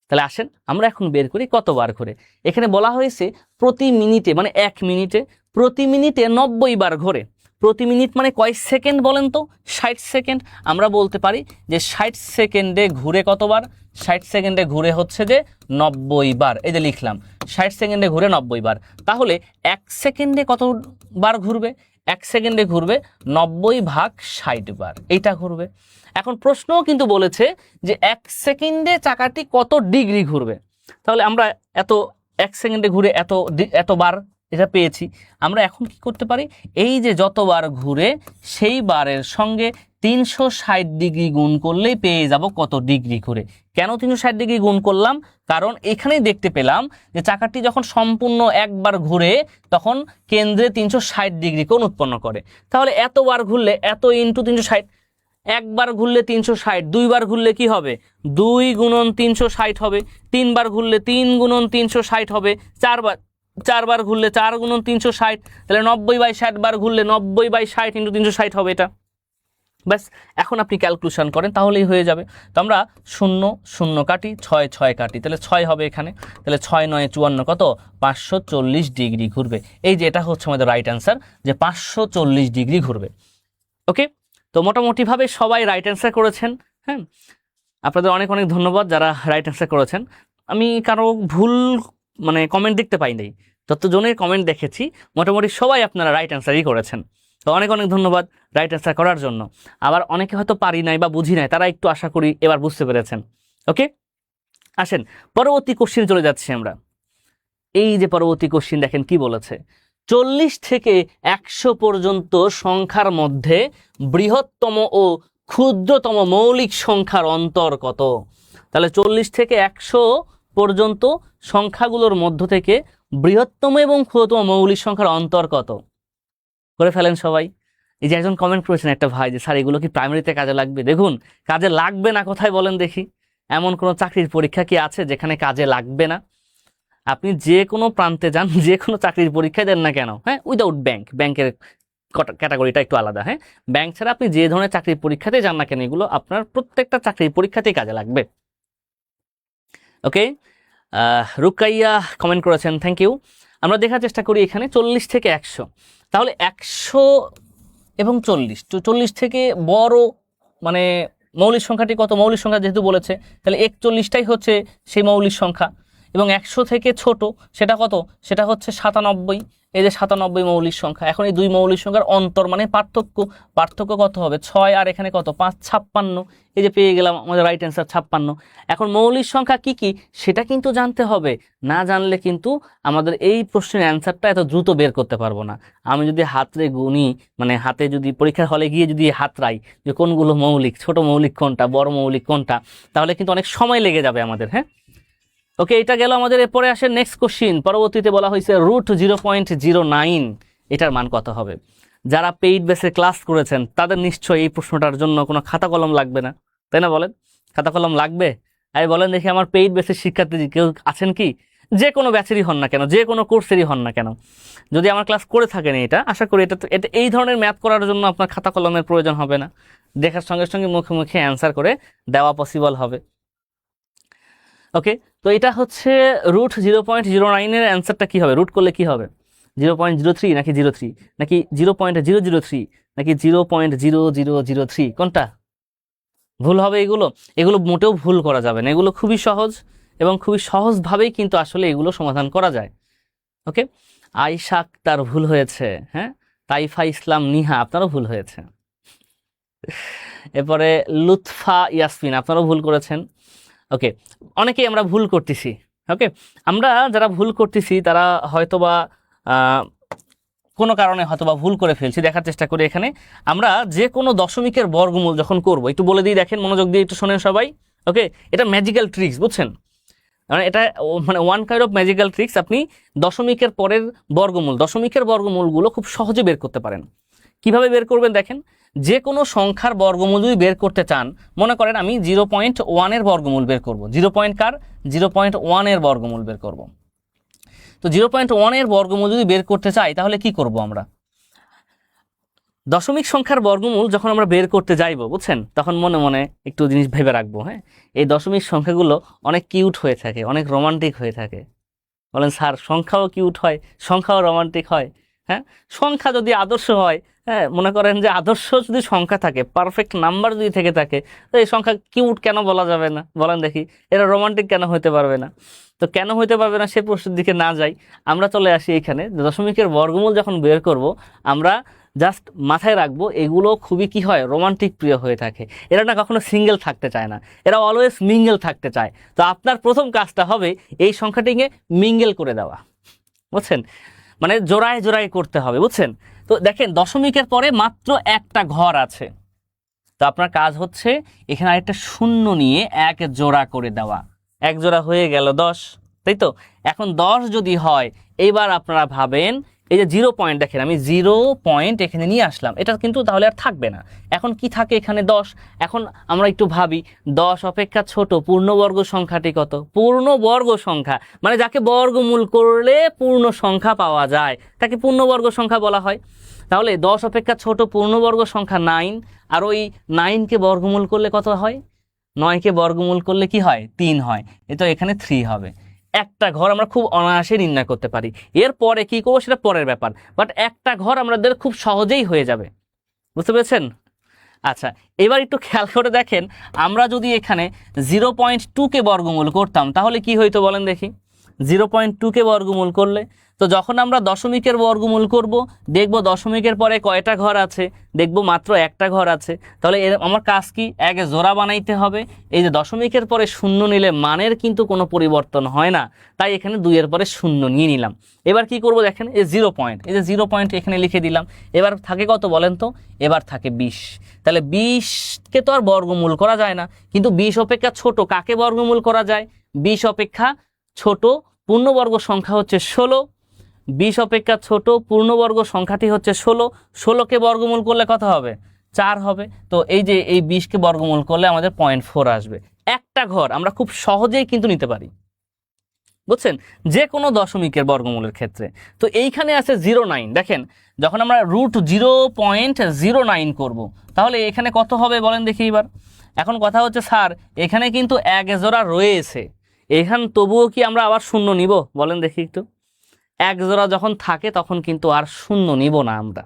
তাহলে আসেন আমরা এখন বের করি কতবার ঘোরে। এখানে বলা হয়েছে প্রতি মিনিটে, মানে 1 মিনিটে, প্রতি মিনিটে 90 বার ঘোরে। প্রতি মিনিট মানে কয় সেকেন্ড বলেন তো? 60 সেকেন্ড। আমরা বলতে পারি যে 60 সেকেন্ডে ঘুরে কতবার? 60 সেকেন্ডে ঘুরে হচ্ছে যে 90 বার। এই যে লিখলাম 60 সেকেন্ডে ঘুরে 90 বার। তাহলে 1 সেকেন্ডে কতবার ঘুরবে? 1 সেকেন্ডে ঘুরবে 90 ভাগ 60 বার, এইটা ঘুরবে। এখন প্রশ্নও কিন্তু বলেছে যে 1 সেকেন্ডে চাকাটি কত ডিগ্রি ঘুরবে। তাহলে আমরা 1 সেকেন্ডে ঘুরে এতবার এটা পেয়েছি। আমরা এখন কি করতে পারি? এই যে যতবার ঘুরে সেই বারের সঙ্গে 360 ডিগ্রি গুণ করলেই পেয়ে যাব কত ডিগ্রি ঘুরে। কেন 360 ডিগ্রি গুণ করলাম? কারণ এখানেই দেখতে পেলাম যে চাকাটি যখন সম্পূর্ণ একবার ঘুরে তখন কেন্দ্রে 360 ডিগ্রি কোণ উৎপন্ন করে। তাহলে এতবার ঘুরলে এত ইন্টু 360, একবার ঘুরলে 360, দুইবার ঘুরলে কি হবে? 2 গুণন 360 হবে, তিনবার ঘুরলে 3 গুণন 360 হবে, চারবার ঘুরলে 4 গুণন 360, তাহলে 90/60 বার ঘুরলে 90/60 ইন্টু 360 হবে এটা। ব্যাস, এখন আপনি ক্যালকুলেশন করেন তাহলেই হয়ে যাবে। তো আমরা 0 0 কাটি, 6 6 কাটি, তাহলে 6 হবে এখানে। তাহলে 6 9 54 কত? 540 ডিগ্রি ঘুরবে। এই যে এটা হচ্ছে আমাদের রাইট অ্যান্সার, যে 540 ডিগ্রি ঘুরবে। ওকে, তো মোটামুটিভাবে সবাই রাইট অ্যান্সার করেছেন। হ্যাঁ, আপনাদের অনেক অনেক ধন্যবাদ যারা রাইট অ্যান্সার করেছেন। আমি কারো ভুল মানে কমেন্ট দেখতে পাই নাই, যতজনের কমেন্ট দেখেছি মোটামুটি সবাই আপনারা রাইট অ্যান্সারই করেছেন। তো অনেক অনেক ধন্যবাদ রাইট অ্যান্সার করার জন্য। আবার অনেকে হয়তো পারি নাই বা বুঝি নাই, তারা একটু আশা করি এবার বুঝতে পেরেছেন। ওকে, আসেন পরবর্তী কোশ্চিন চলে যাচ্ছি আমরা। এই যে পরবর্তী কোশ্চিন দেখেন কি বলেছে, 40 থেকে 100 পর্যন্ত সংখ্যার মধ্যে বৃহত্তম ও ক্ষুদ্রতম মৌলিক সংখ্যার অন্তর কত? তাহলে 40 থেকে 100 পর্যন্ত সংখ্যাগুলোর মধ্য থেকে বৃহত্তম এবং ক্ষুদ্রতম মৌলিক সংখ্যার অন্তর কত? করে ফেলেন সবাই। এই যে একজন কমেন্ট করেছেন একটা ভাই, যে স্যার এগুলো কি প্রাইমারিতে কাজে লাগবে? দেখুন, কাজে লাগবে না কোথায় বলেন দেখি? এমন কোনো চাকরির পরীক্ষা কি আছে যেখানে কাজে লাগবে না? আপনি যে কোনো প্রান্তে যান, যে কোনো চাকরির পরীক্ষা দেন না কেন, হ্যাঁ, উইদাউট ব্যাংকের ক্যাটাগরিটা একটু আলাদা। হ্যাঁ, ব্যাংক ছাড়া আপনি যে ধরনের চাকরির পরীক্ষাতে যান না কেন, এগুলো আপনার প্রত্যেকটা চাকরির পরীক্ষাতেই কাজে লাগবে। ওকে, রুকাইয়া কমেন্ট করেছেন, থ্যাংক ইউ। আমরা দেখার চেষ্টা করি এখানে 40 থেকে 100। তাহলে 100 এবং 40। তো 40 থেকে বড় মানে মৌলিক সংখ্যাটি কত? মৌলিক সংখ্যা যেহেতু বলেছে, তাহলে 41টাই হচ্ছে সেই মৌলিক সংখ্যা। এবং 100 থেকে ছোট সেটা কত? সেটা হচ্ছে 97। এই যে 97 মৌলিক সংখ্যা। এখন এই দুই মৌলিক সংখ্যার অন্তর মানে পার্থক্য কত হবে? 6 আর এখানে কত? 5, 56। এই যে পেয়ে গেলাম আমাদের রাইট অ্যান্সার 56। এখন মৌলিক সংখ্যা কি কি সেটা কিন্তু জানতে হবে, না জানলে কিন্তু আমাদের এই প্রশ্নের অ্যান্সারটা এত দ্রুত বের করতে পারবো না। আমি যদি হাতে গুনি, মানে হাতে যদি পরীক্ষার হলে গিয়ে যদি হাতড়াই যে কোনগুলো মৌলিক, ছোট মৌলিক কোনটা, বড় মৌলিক কোনটা, তাহলে কিন্তু অনেক সময় লেগে যাবে আমাদের। হ্যাঁ, ওকে, এটা গেল আমাদের। এরপরে আসে নেক্সট কোশ্চিন। পরবর্তীতে বলা হয়েছে √0.09 এটার মান কত হবে? যারা পেইড বেসে ক্লাস করেছেন তাদের নিশ্চয়ই এই প্রশ্নটার জন্য কোনো খাতা কলম লাগবে না, তাই না? বলেন, খাতা কলম লাগবে? এই বলেন দেখি, আমার পেইড বেসের শিক্ষার্থী কেউ আছেন কি? যে কোনো ব্যাচেরই হন না কেন, যে কোনো কোর্সেরই হন না কেন, যদি আমার ক্লাস করে থাকেন, এটা আশা করি এটা এই ধরনের ম্যাথ করার জন্য আপনার খাতা কলমের প্রয়োজন হবে না, দেখার সঙ্গে সঙ্গে মুখে মুখে অ্যান্সার করে দেওয়া পসিবল হবে। ওকে, তো এটা হচ্ছে √0.09 অ্যান্সারটা কি হবে? রুট করলে কি হবে? 0.03 নাকি 03 নাকি 0.003 নাকি 0.0003? কোনটা ভুল হবে? এগুলো মোটেও ভুল করা যাবে না, এগুলো খুবই সহজ এবং খুবই সহজভাবেই কিন্তু আসলে এগুলো সমাধান করা যায়। ওকে, আয়েশা আক্তার ভুল হয়েছে। হ্যাঁ, তাইফা ইসলাম নিহা আপনারও ভুল হয়েছে। এরপরে লুৎফা ইয়াসমিন আপনারাও ভুল করেছেন। ওকে, অনেকেই আমরা ভুল করতেছি। ওকে, আমরা যারা ভুল করতেছি তারা হয়তোবা কোনো কারণে হয়তোবা ভুল করে ফেলছি। দেখার চেষ্টা করি, এখানে আমরা যে কোনো দশমিকের বর্গমূল যখন করব, একটু বলে দিই, দেখেন, মনোযোগ দিয়ে একটু শোনেন সবাই। ওকে, এটা ম্যাজিক্যাল ট্রিক্স, বুঝছেন? মানে এটা মানে one kind of magical tricks. আপনি দশমিকের পরের দশমিকের বর্গমূলগুলো খুব সহজে বের করতে পারেন। কিভাবে বের করবেন দেখেন, যে কোনো সংখ্যার বর্গমূল যদি বের করতে চান, মনে করেন আমি 0.1 এর বর্গমূল বের করব। 0.1 এর বর্গমূল বের করব। তো 0.1 এর বর্গমূল যদি বের করতে চাই তাহলে কি করব? আমরা দশমিক সংখ্যার বর্গমূল যখন আমরা বের করতে যাইব, বুঝছেন, তখন মনে মনে একটু জিনিস ভেবে রাখবো। হ্যাঁ, এই দশমিক সংখ্যাগুলো অনেক কিউট হয়ে থাকে, অনেক রোমান্টিক হয়ে থাকে। বলেন স্যার, সংখ্যাও কিউট হয়, সংখ্যাও রোমান্টিক হয়? হ্যাঁ, সংখ্যা যদি আদর্শ হয়, হ্যাঁ, মনে করেন যে আদর্শ যদি সংখ্যা থাকে, পারফেক্ট নাম্বার যদি থেকে থাকে, তো এই সংখ্যা কিউট কেন বলা যাবে না? বলেন দেখি, এরা রোমান্টিক কেন হতে পারবে না? তো কেন হতে পারবে না সে প্রশ্নের দিকে না যাই, আমরা চলে আসি এখানে। দশমিকের বর্গমূল যখন বের করব, আমরা জাস্ট মাথায় রাখবো এগুলো খুবই কি হয়? রোমান্টিক প্রিয় হয়ে থাকে। এরা না কখনো সিঙ্গেল থাকতে চায় না, এরা অলওয়েজ মিঙ্গেল থাকতে চায়। তো আপনার প্রথম কাজটা হবে এই সংখ্যাটিকে মিঙ্গেল করে দেওয়া, বুঝছেন? মানে জোড়ায় জোড়ায় করতে হবে, বুঝছেন? তো দেখেন, দশমিকের পরে মাত্র একটা ঘর আছে, তো আপনার কাজ হচ্ছে এখানে আরেকটা শূন্য নিয়ে এক জোড়া করে দেওয়া। এক জোড়া হয়ে গেল 10, তাই তো? এখন 10 যদি হয়, এইবার আপনারা ভাবেন এই যে 0 পয়েন্ট, দেখেন আমি 0 পয়েন্ট এখানে নিয়ে আসলাম, এটা কিন্তু তাহলে আর থাকবে না। এখন কি থাকে এখানে? 10। এখন আমরা একটু ভাবি, 10 অপেক্ষা ছোট পূর্ণবর্গ সংখ্যাটি কত? পূর্ণবর্গ সংখ্যা মানে যাকে বর্গমূল করলে পূর্ণ সংখ্যা পাওয়া যায় তাকে পূর্ণবর্গ সংখ্যা বলা হয়। তাহলে 10 অপেক্ষা ছোট পূর্ণবর্গ সংখ্যা 9, আর ওই 9কে বর্গমূল করলে কত হয়? 9কে বর্গমূল করলে কি হয়? 3 হয়। এ তো এখানে 3 হবে। একটা ঘর আমরা খুব অনায়াসে নির্ণয় করতে পারি। এরপরে কি করবো সেটা পরের ব্যাপার, বাট একটা ঘর আমাদের খুব সহজেই হয়ে যাবে। বুঝতে পেরেছেন? আচ্ছা, এবার একটু খেয়াল করে দেখেন, আমরা যদি এখানে 0.2কে বর্গমূল করতাম তাহলে কি হইতো বলেন দেখি? 0.2কে বর্গমূল করলে, তো যখন আমরা দশমিকের বর্গমূল করব, দেখব দশমিকের পরে কয়টা ঘর আছে? দেখব মাত্র একটা ঘর আছে। তাহলে আমার কাজ কি? এক জোড়া বানাইতে হবে। এই যে দশমিকের পরে শূন্য নিলে মানের কিন্তু কোনো পরিবর্তন হয় না, তাই এখানে 2 এর পরে শূন্য নিয়ে নিলাম। এবার কি করব দেখেন, এই 0 পয়েন্ট, এই যে 0 পয়েন্ট এখানে লিখে দিলাম। এবার থাকে কত বলেন তো? এবার থাকে 20। তাহলে 20কে তো আর বর্গমূল করা যায় না, কিন্তু 20 অপেক্ষা ছোট কাকে বর্গমূল করা যায়? 20 অপেক্ষা ছোট পূর্ণবর্গ সংখ্যা হচ্ছে 16। 20 অপেক্ষা ছোট পূর্ণবর্গ সংখ্যাটি হচ্ছে 16। 16কে বর্গমূল করলে কত হবে? 4 হবে। তো এই যে এই 20কে বর্গমূল করলে আমাদের 0.4 আসবে। একটা ঘর আমরা খুব সহজেই কিন্তু নিতে পারি, বুঝছেন, যে কোনো দশমিকের বর্গমূলের ক্ষেত্রে। তো এইখানে আছে 0.9। দেখেন, যখন আমরা √0.09 করব, তাহলে এখানে কত হবে বলেন দেখি এবার। এখন কথা হচ্ছে স্যার, এখানে কিন্তু এক জোড়া রয়েছে, এখানে তবুও কি আমরা আবার শূন্য নিব? বলেন দেখি একটু। এক জোড়া যখন থাকে তখন কিন্তু আর শূন্য নিব না আমরা,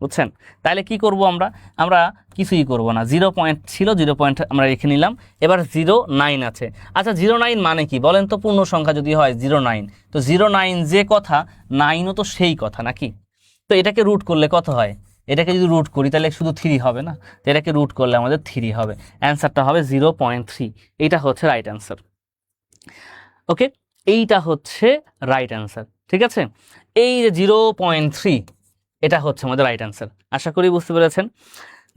বুঝছেন? তাহলে কি করব আমরা? আমরা কিছুই করব না, 0 পয়েন্ট ছিল, 0 পয়েন্ট আমরা রেখে নিলাম। এবার 09 আছে। আচ্ছা 09 মানে কি বলেন তো? পূর্ণ সংখ্যা যদি হয় 09, তো 09 যে কথা, 9ও তো সেই কথা নাকি? তো এটাকে রুট করলে কত হয়? এটাকে যদি রুট করি তাহলে শুধু 3 হবে না, তো এটাকে রুট করলে আমাদের 3 হবে, অ্যান্সারটা হবে 0.3। এইটা হচ্ছে রাইট অ্যান্সার। ওকে, এইটা হচ্ছে রাইট অ্যান্সার, ঠিক আছে? এই যে 0.3, এটা হচ্ছে আমাদের রাইট অ্যান্সার। আশা করি বুঝতে পেরেছেন।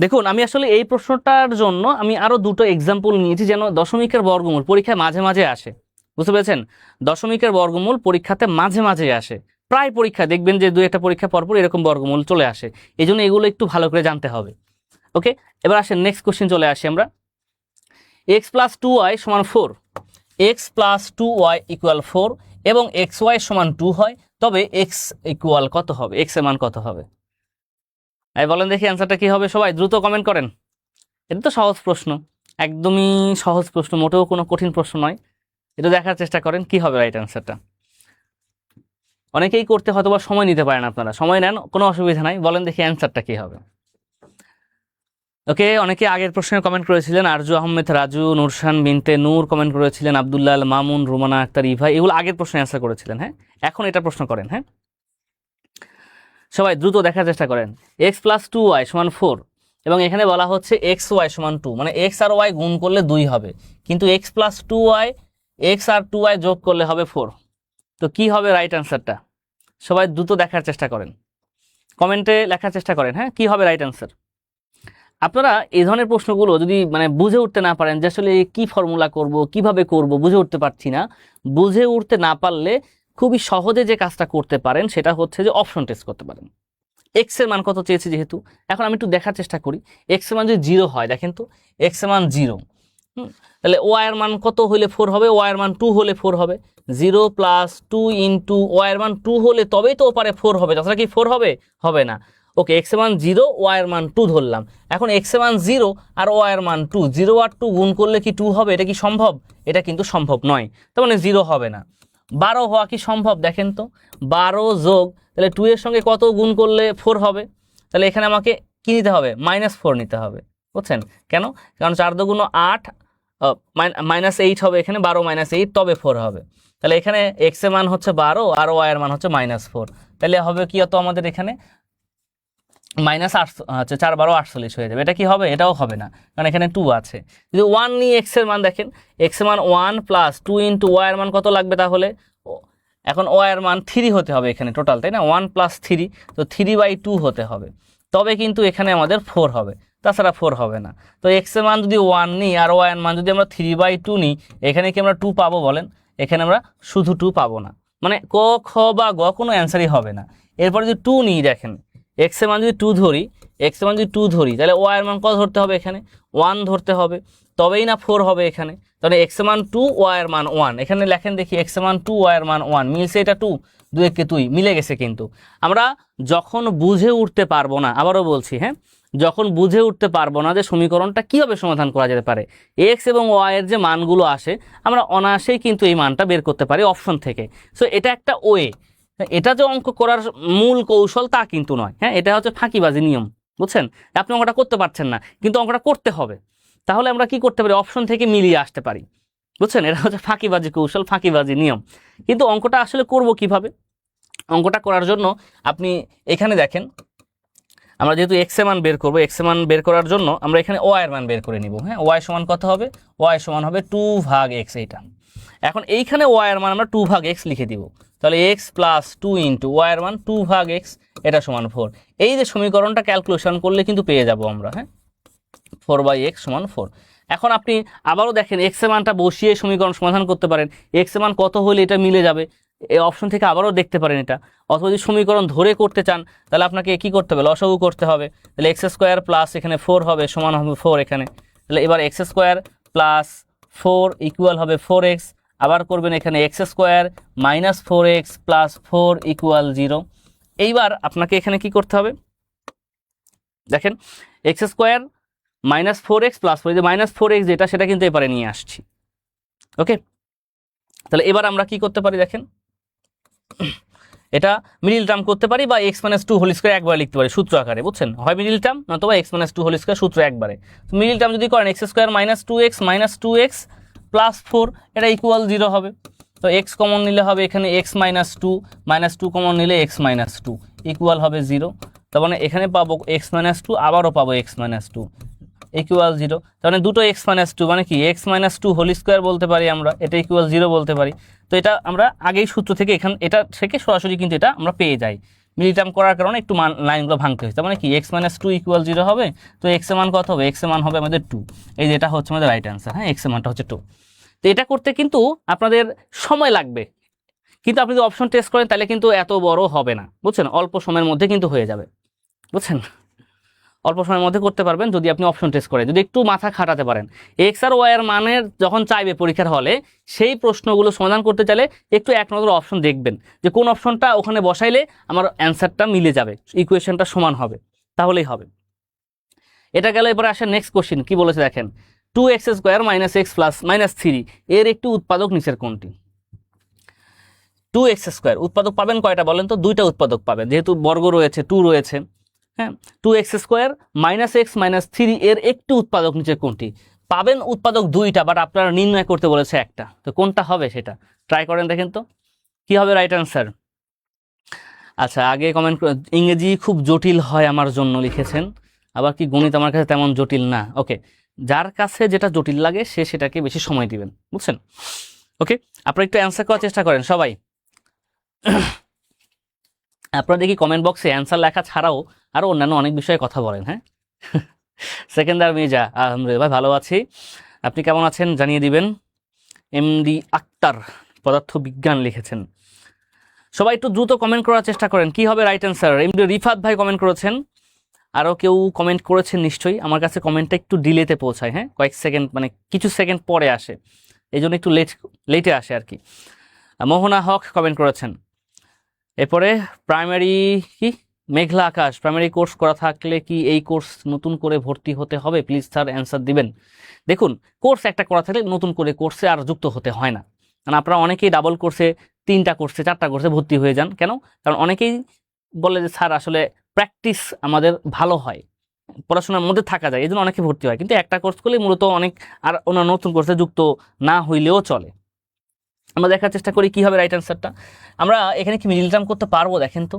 দেখুন আমি আসলে এই প্রশ্নটার জন্য আমি আরও দুটো এক্সাম্পল নিয়েছি, যেন দশমিকের বর্গমূল পরীক্ষায় মাঝে মাঝে আসে, বুঝতে পেরেছেন? দশমিকের বর্গমূল পরীক্ষাতে মাঝে মাঝে আসে, প্রায় পরীক্ষা দেখবেন যে 2-1টা পরীক্ষা পরপর এরকম বর্গমূল চলে আসে, এই জন্য এগুলো একটু ভালো করে জানতে হবে। ওকে, এবার আসেন নেক্সট কোশ্চেন চলে আসি আমরা। x + 2y = 4, x + 2y = 4 এবং xy = 2 হয়, তবে x ইকুয়াল কত হবে? x এর মান কত হবে? এই বলেন দেখি অ্যান্সারটা কি হবে? সবাই দ্রুত কমেন্ট করেন। এটা তো সহজ প্রশ্ন, একদমই সহজ প্রশ্ন, মোটেও কোনো কঠিন প্রশ্ন নয়। এটা দেখার চেষ্টা করেন কি হবে রাইট অ্যান্সারটা। অনেকেই করতে হয়তো বা সময় নিতে পারেন, আপনারা সময় নেন, কোনো অসুবিধা নাই। বলেন দেখি অ্যান্সারটা কি হবে। ওকে, অনেকে আগের প্রশ্নে কমেন্ট করেছিলেন, আরজু আহমেদ রাজু, নুরশান বিনতে নূর কমেন্ট করেছিলেন, আব্দুল্লাহ আল মামুন, রুমানা আক্তার ইভা, এগুলো আগের প্রশ্নে অ্যান্সার করেছিলেন। হ্যাঁ, এখন এটা প্রশ্ন করেন। হ্যাঁ, সবাই দ্রুত দেখার চেষ্টা করেন। x + 2y = 4 এবং এখানে বলা হচ্ছে xy = 2, মানে x আর y গুণ করলে 2 হবে, কিন্তু x + 2y, x আর 2y যোগ করলে হবে 4। তো কি হবে রাইট অ্যান্সারটা? সবাই দ্রুত দেখার চেষ্টা করেন, কমেন্টে লেখার চেষ্টা করেন। হ্যাঁ, কি হবে রাইট অ্যান্সার? আপনারা এই ধরনের প্রশ্নগুলো যদি মানে বুঝে উঠতে না পারেন যে আসলে কি ফর্মুলা করব, কিভাবে করব, বুঝে উঠতে পারছি না, বুঝে উঠতে না পারলে খুবই সহজে যে কাজটা করতে পারেন সেটা হচ্ছে যে অপশন টেস্ট করতে পারেন। এক্স এর মান কত চেয়েছি যেহেতু, এখন আমি একটু দেখার চেষ্টা করি। এক্স এর মান যদি 0 হয়, দেখেন তো এক্স এর মান 0, তাহলে ওয়াই এর মান কত হলে 4 হবে? ওয়াই এর মান 2 হলে 4 হবে। 0 + 2 * ওয়াই এর মান 2 হলে তবেই তো ওপারে 4 হবে, তাছাড়া কি 4 হবে? হবে না। ওকে, এক্স এর মান 0, ওয়াই এর মান 2 ধরলাম। এখন এক্স এর মান 0 আর ওয়াই এর মান 2, 0 আর 2 গুণ করলে কি 2 হবে? এটা কি সম্ভব? এটা কিন্তু সম্ভব নয়, তার মানে 0 হবে না। 12 হওয়া কি সম্ভব? দেখেন তো 12 যোগ, তাহলে 2 এর সঙ্গে কত গুণ করলে 4 হবে? তাহলে এখানে আমাকে কি নিতে হবে? -4 নিতে হবে, বুঝছেন? কেন? কারণ 4 × 2 = 8, -8 হবে এখানে, 12 - 8 তবে 4 হবে। তাহলে এখানে x এর মান হচ্ছে 12 আর y এর মান হচ্ছে -4, তাহলে হবে কি অত আমাদের এখানে -8 হচ্ছে 4 × 12 = 48 হয়ে যাবে। এটা কি হবে? এটাও হবে না, কারণ এখানে 2 আছে। যদি 1 নিয়ে x এর মান দেখেন, x এর মান 1 + 2 * y এর মান কত লাগবে তাহলে? এখন y এর মান 3 হতে হবে এখানে টোটাল, তাই না? 1 + 3, তো 3/2 হতে হবে, তবে কিন্তু এখানে আমাদের 4 হবে, তাছাড়া 4 হবে না। তো x এর মান যদি 1 নিই আর y এর মান যদি আমরা 3/2 নিই, এখানে কি আমরা 2 পাবো বলেন? এখানে আমরা শুধু 2 পাবো না, মানে ক, খ বা গ কোনো অ্যান্সারই হবে না। এরপর যদি 2 নিই, দেখেন x এর মান যদি 2 ধরি, x এর মান যদি 2 ধরি, তাহলে y এর মান কত ধরতে হবে? এখানে 1 ধরতে হবে, তবেই না 4 হবে এখানে। তাহলে x এর মান 2, y এর মান 1, এখানে লেখেন দেখি x এর মান 2, y এর মান 1, মিলছে? এটা 2, 2 একে 2 মিলে গেছে। কিন্তু আমরা যখন বুঝে উঠতে পারবো না, আবারও বলছি, হ্যাঁ, যখন বুঝে উঠতে পারবো না যে সমীকরণটা কিভাবে সমাধান করা যেতে পারে, x এবং y এর যে মানগুলো আসে আমরা অনায়াসেই কিন্তু এই মানটা বের করতে পারি অপশন থেকে। সো এটা একটা ওয়ে, এটা যে অঙ্ক করার মূল কৌশল তা কিন্তু নয়। হ্যাঁ, এটা হচ্ছে ফাঁকিবাজি নিয়ম, বুঝছেন? আপনি অঙ্কটা করতে পারছেন না, কিন্তু অঙ্কটা করতে হবে, তাহলে আমরা কি করতে পারি? অপশন থেকে মিলিয়ে আসতে পারি, বুঝছেন? এটা হচ্ছে ফাঁকিবাজি কৌশল, ফাঁকিবাজি নিয়ম। কিন্তু অঙ্কটা আসলে করব কিভাবে? অঙ্কটা করার জন্য আপনি এখানে দেখেন, আমরা যেহেতু x এর মান বের করব, x এর মান বের করার জন্য আমরা এখানে y এর মান বের করে নিব। হ্যাঁ, y সমান কত হবে? y সমান হবে 2/x, এইটা। এখন এইখানে y এর মান আমরা 2/x লিখে দিব, তাহলে x + 2 * y এর মান 2/x, এটা সমান 4। এই যে সমীকরণটা ক্যালকুলেশন করলে কিন্তু পেয়ে যাব আমরা। হ্যাঁ, 4/x = 4। এখন আপনি আবারও দেখেন x এর মানটা বসিয়ে সমীকরণ সমাধান করতে পারেন, x এর মান কত হলে এটা মিলে যাবে, এই অপশন থেকে আবারও দেখতে পারেন এটা। অথবা যদি সমীকরণ ধরে করতে চান তাহলে আপনাকে কি করতে হবে? লসাগু করতে হবে। তাহলে x² প্লাস এখানে 4 হবে, সমান হবে 4 এখানে। তাহলে এবার x² + 4 ইকুয়াল হবে 4x, আবার করবেন এখানে x² - 4x + 4 = 0। এইবার আপনাকে এখানে কি করতে হবে? দেখেন x² - 4x + 4, এই যে -4x যেটা, সেটা কিন্তু এবারে নিয়ে আসছি। ওকে, তাহলে এবার আমরা কি করতে পারি? দেখেন এটা মিডিল টার্ম করতে পারি বা x minus two whole square একবার লিখতে পারি সূত্র আকারে, বুঝছেন? হয় মিডিল টার্ম নতুবা x minus two whole square সূত্র একবারে। মিডিল টার্ম যদি করেন x square minus two x plus 4 এটা ইকুয়াল 0 হবে। তো এক্স কমন নিলে হবে এখানে এক্স মাইনাস টু কমন নিলে এক্স মাইনাস টু ইকুয়াল হবে 0। তার মানে এখানে পাবো এক্স মাইনাস টু, আবারও পাবো এক্স মাইনাস টু ইকুয়াল 0। তার মানে দুটো এক্স মাইনাস টু মানে কি x minus two whole square বলতে পারি আমরা, এটা ইকুয়াল 0 বলতে পারি। তো এটা আমরা আগেই সূত্র থেকে এটা থেকে সরাসরি কিন্তু এটা আমরা পেয়ে যাই। মিডিল টার্ম করার কারণে একটু লাইনগুলো ভাঙতে হয়েছে। তার মানে কি এক্স মাইনাস টু ইকুয়াল 0 হবে। তো এক্স এর মান কত হবে? এক্স এর মান হবে আমাদের 2। এই যে এটা হচ্ছে আমাদের রাইট অ্যান্সার। হ্যাঁ, এক্স এর মানটা হচ্ছে 2। তো এটা করতে কিন্তু আপনাদের সময় লাগবে, কিন্তু আপনি যদি অপশন টেস্ট করেন তাহলে কিন্তু এত বড় হবে না, বুঝছেন? অল্প সময়ের মধ্যে কিন্তু হয়ে যাবে, বুঝছেন? অল্প সময়ের মধ্যে করতে পারবেন যদি আপনি অপশন টেস্ট করেন, যদি একটু মাথা খাটাতে পারেন। এক্স আর ওয়াই এর মানের যখন চাইবে পরীক্ষার হলে, সেই প্রশ্নগুলো সমাধান করতে চাইলে একটু এক নজর অপশন দেখবেন যে কোন অপশনটা ওখানে বসাইলে আমার অ্যান্সারটা মিলে যাবে, ইকুয়েশনটা সমান হবে, তাহলেই হবে। এটা গেল। এবারে আসেন নেক্সট কোশ্চেন কি বলেছে দেখেন, 2x square minus x plus minus 3 এর একটি উৎপাদক নিচের কোনটি? 2x স্কোয়ার উৎপাদক পাবেন কয়টা বলেন তো? দুইটা উৎপাদক পাবেন, যেহেতু বর্গ রয়েছে, 2 রয়েছে। হ্যাঁ, 2x square minus x minus 3 এর একটি উৎপাদক নিচের কোনটি? পাবেন উৎপাদক দুইটা, বাট আপনারা নির্ণয় করতে বলেছে একটা। তো কোনটা হবে সেটা ট্রাই করেন, দেখেন তো কি হবে রাইট অ্যান্সার। আচ্ছা, আগে কমেন্ট ইংরেজি খুব জটিল হয় আমার জন্য লিখেছেন, আবার কি গণিত আমার কাছে তেমন জটিল না। ওকে, যার কাছে যেটা জটিল লাগে সে সেটাকে বেশি সময় দিবেন, বুঝছেন? ওকে, আপনারা একটু অ্যান্সার করার চেষ্টা করেন সবাই। আপনারা দেখি কমেন্ট বক্সে অ্যান্সার লেখা ছাড়াও আরও অন্যান্য অনেক বিষয়ে কথা বলেন। হ্যাঁ, সেকেন্দার মির্জা, আলহামদুলিল্লাহ ভালো আছি, আপনি কেমন আছেন জানিয়ে দিবেন। এমডি আক্তার পদার্থবিজ্ঞান লিখেছেন। সবাই একটু দ্রুত কমেন্ট করার চেষ্টা করেন কি হবে রাইট অ্যান্সার। এমডি রিফাত ভাই কমেন্ট করেছেন, আরও কেউ কমেন্ট করেছেন নিশ্চয়ই। আমার কাছে কমেন্টটা একটু ডিলেতে পৌঁছায়, হ্যাঁ, কয়েক সেকেন্ড মানে কিছু সেকেন্ড পরে আসে, এই জন্য একটু লেটে আসে আর কি। মোহনা হক কমেন্ট করেছেন। এরপরে প্রাইমারি কি মেঘলা আকাশ, প্রাইমারি কোর্স করা থাকলে কি এই কোর্স নতুন করে ভর্তি হতে হবে? প্লিজ স্যার অ্যান্সার দিবেন। দেখুন, কোর্স একটা করা থাকলে নতুন করে কোর্সে আর যুক্ত হতে হয় না। কারণ আপনারা অনেকেই ডাবল কোর্সে, 3টা কোর্সে, 4টা কোর্সে ভর্তি হয়ে যান। কেন? কারণ অনেকেই বলে যে স্যার আসলে প্র্যাকটিস আমাদের ভালো হয়, পড়াশোনার মধ্যে থাকা যায়, এই জন্য অনেকে ভর্তি হয়। কিন্তু একটা কোর্স করলে মূলত অনেক আর অন্য নতুন কোর্সে যুক্ত না হইলেও চলে। আমরা দেখার চেষ্টা করি কি হবে রাইট অ্যান্সারটা। আমরা এখানে কি মিডিল টার্ম করতে পারবো? দেখেন তো,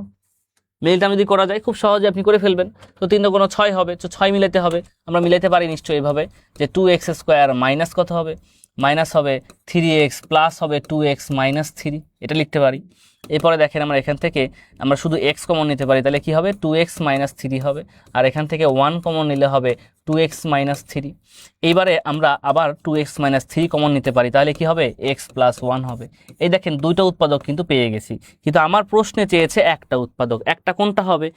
মিডিল টার্ম যদি করা যায় খুব সহজে আপনি করে ফেলবেন। তো 3 × 6 হবে, তো 6 মিলাতে হবে। আমরা মিলাতে পারি নিশ্চয়ই এভাবে যে 2x স্কোয়ার মাইনাস কত হবে? মাইনাস হবে 3x প্লাস হবে 2x মাইনাস 3, এটা লিখতে পারি। এরপরে দেখেন আমরা এখান থেকে আমরা শুধু x কমন নিতে পারি, তাহলে কি হবে? 2x মাইনাস 3 হবে। আর এখান থেকে 1 কমন নিলে হবে 2x মাইনাস 3। এইবারে আমরা আবার 2x মাইনাস 3 কমন নিতে পারি, তাহলে কি হবে? x প্লাস 1 হবে। এই দেখেন দুইটা উৎপাদক কিন্তু পেয়ে গেছি, কিন্তু আমার প্রশ্নে চেয়েছে একটা উৎপাদক। একটা কোনটা হবে?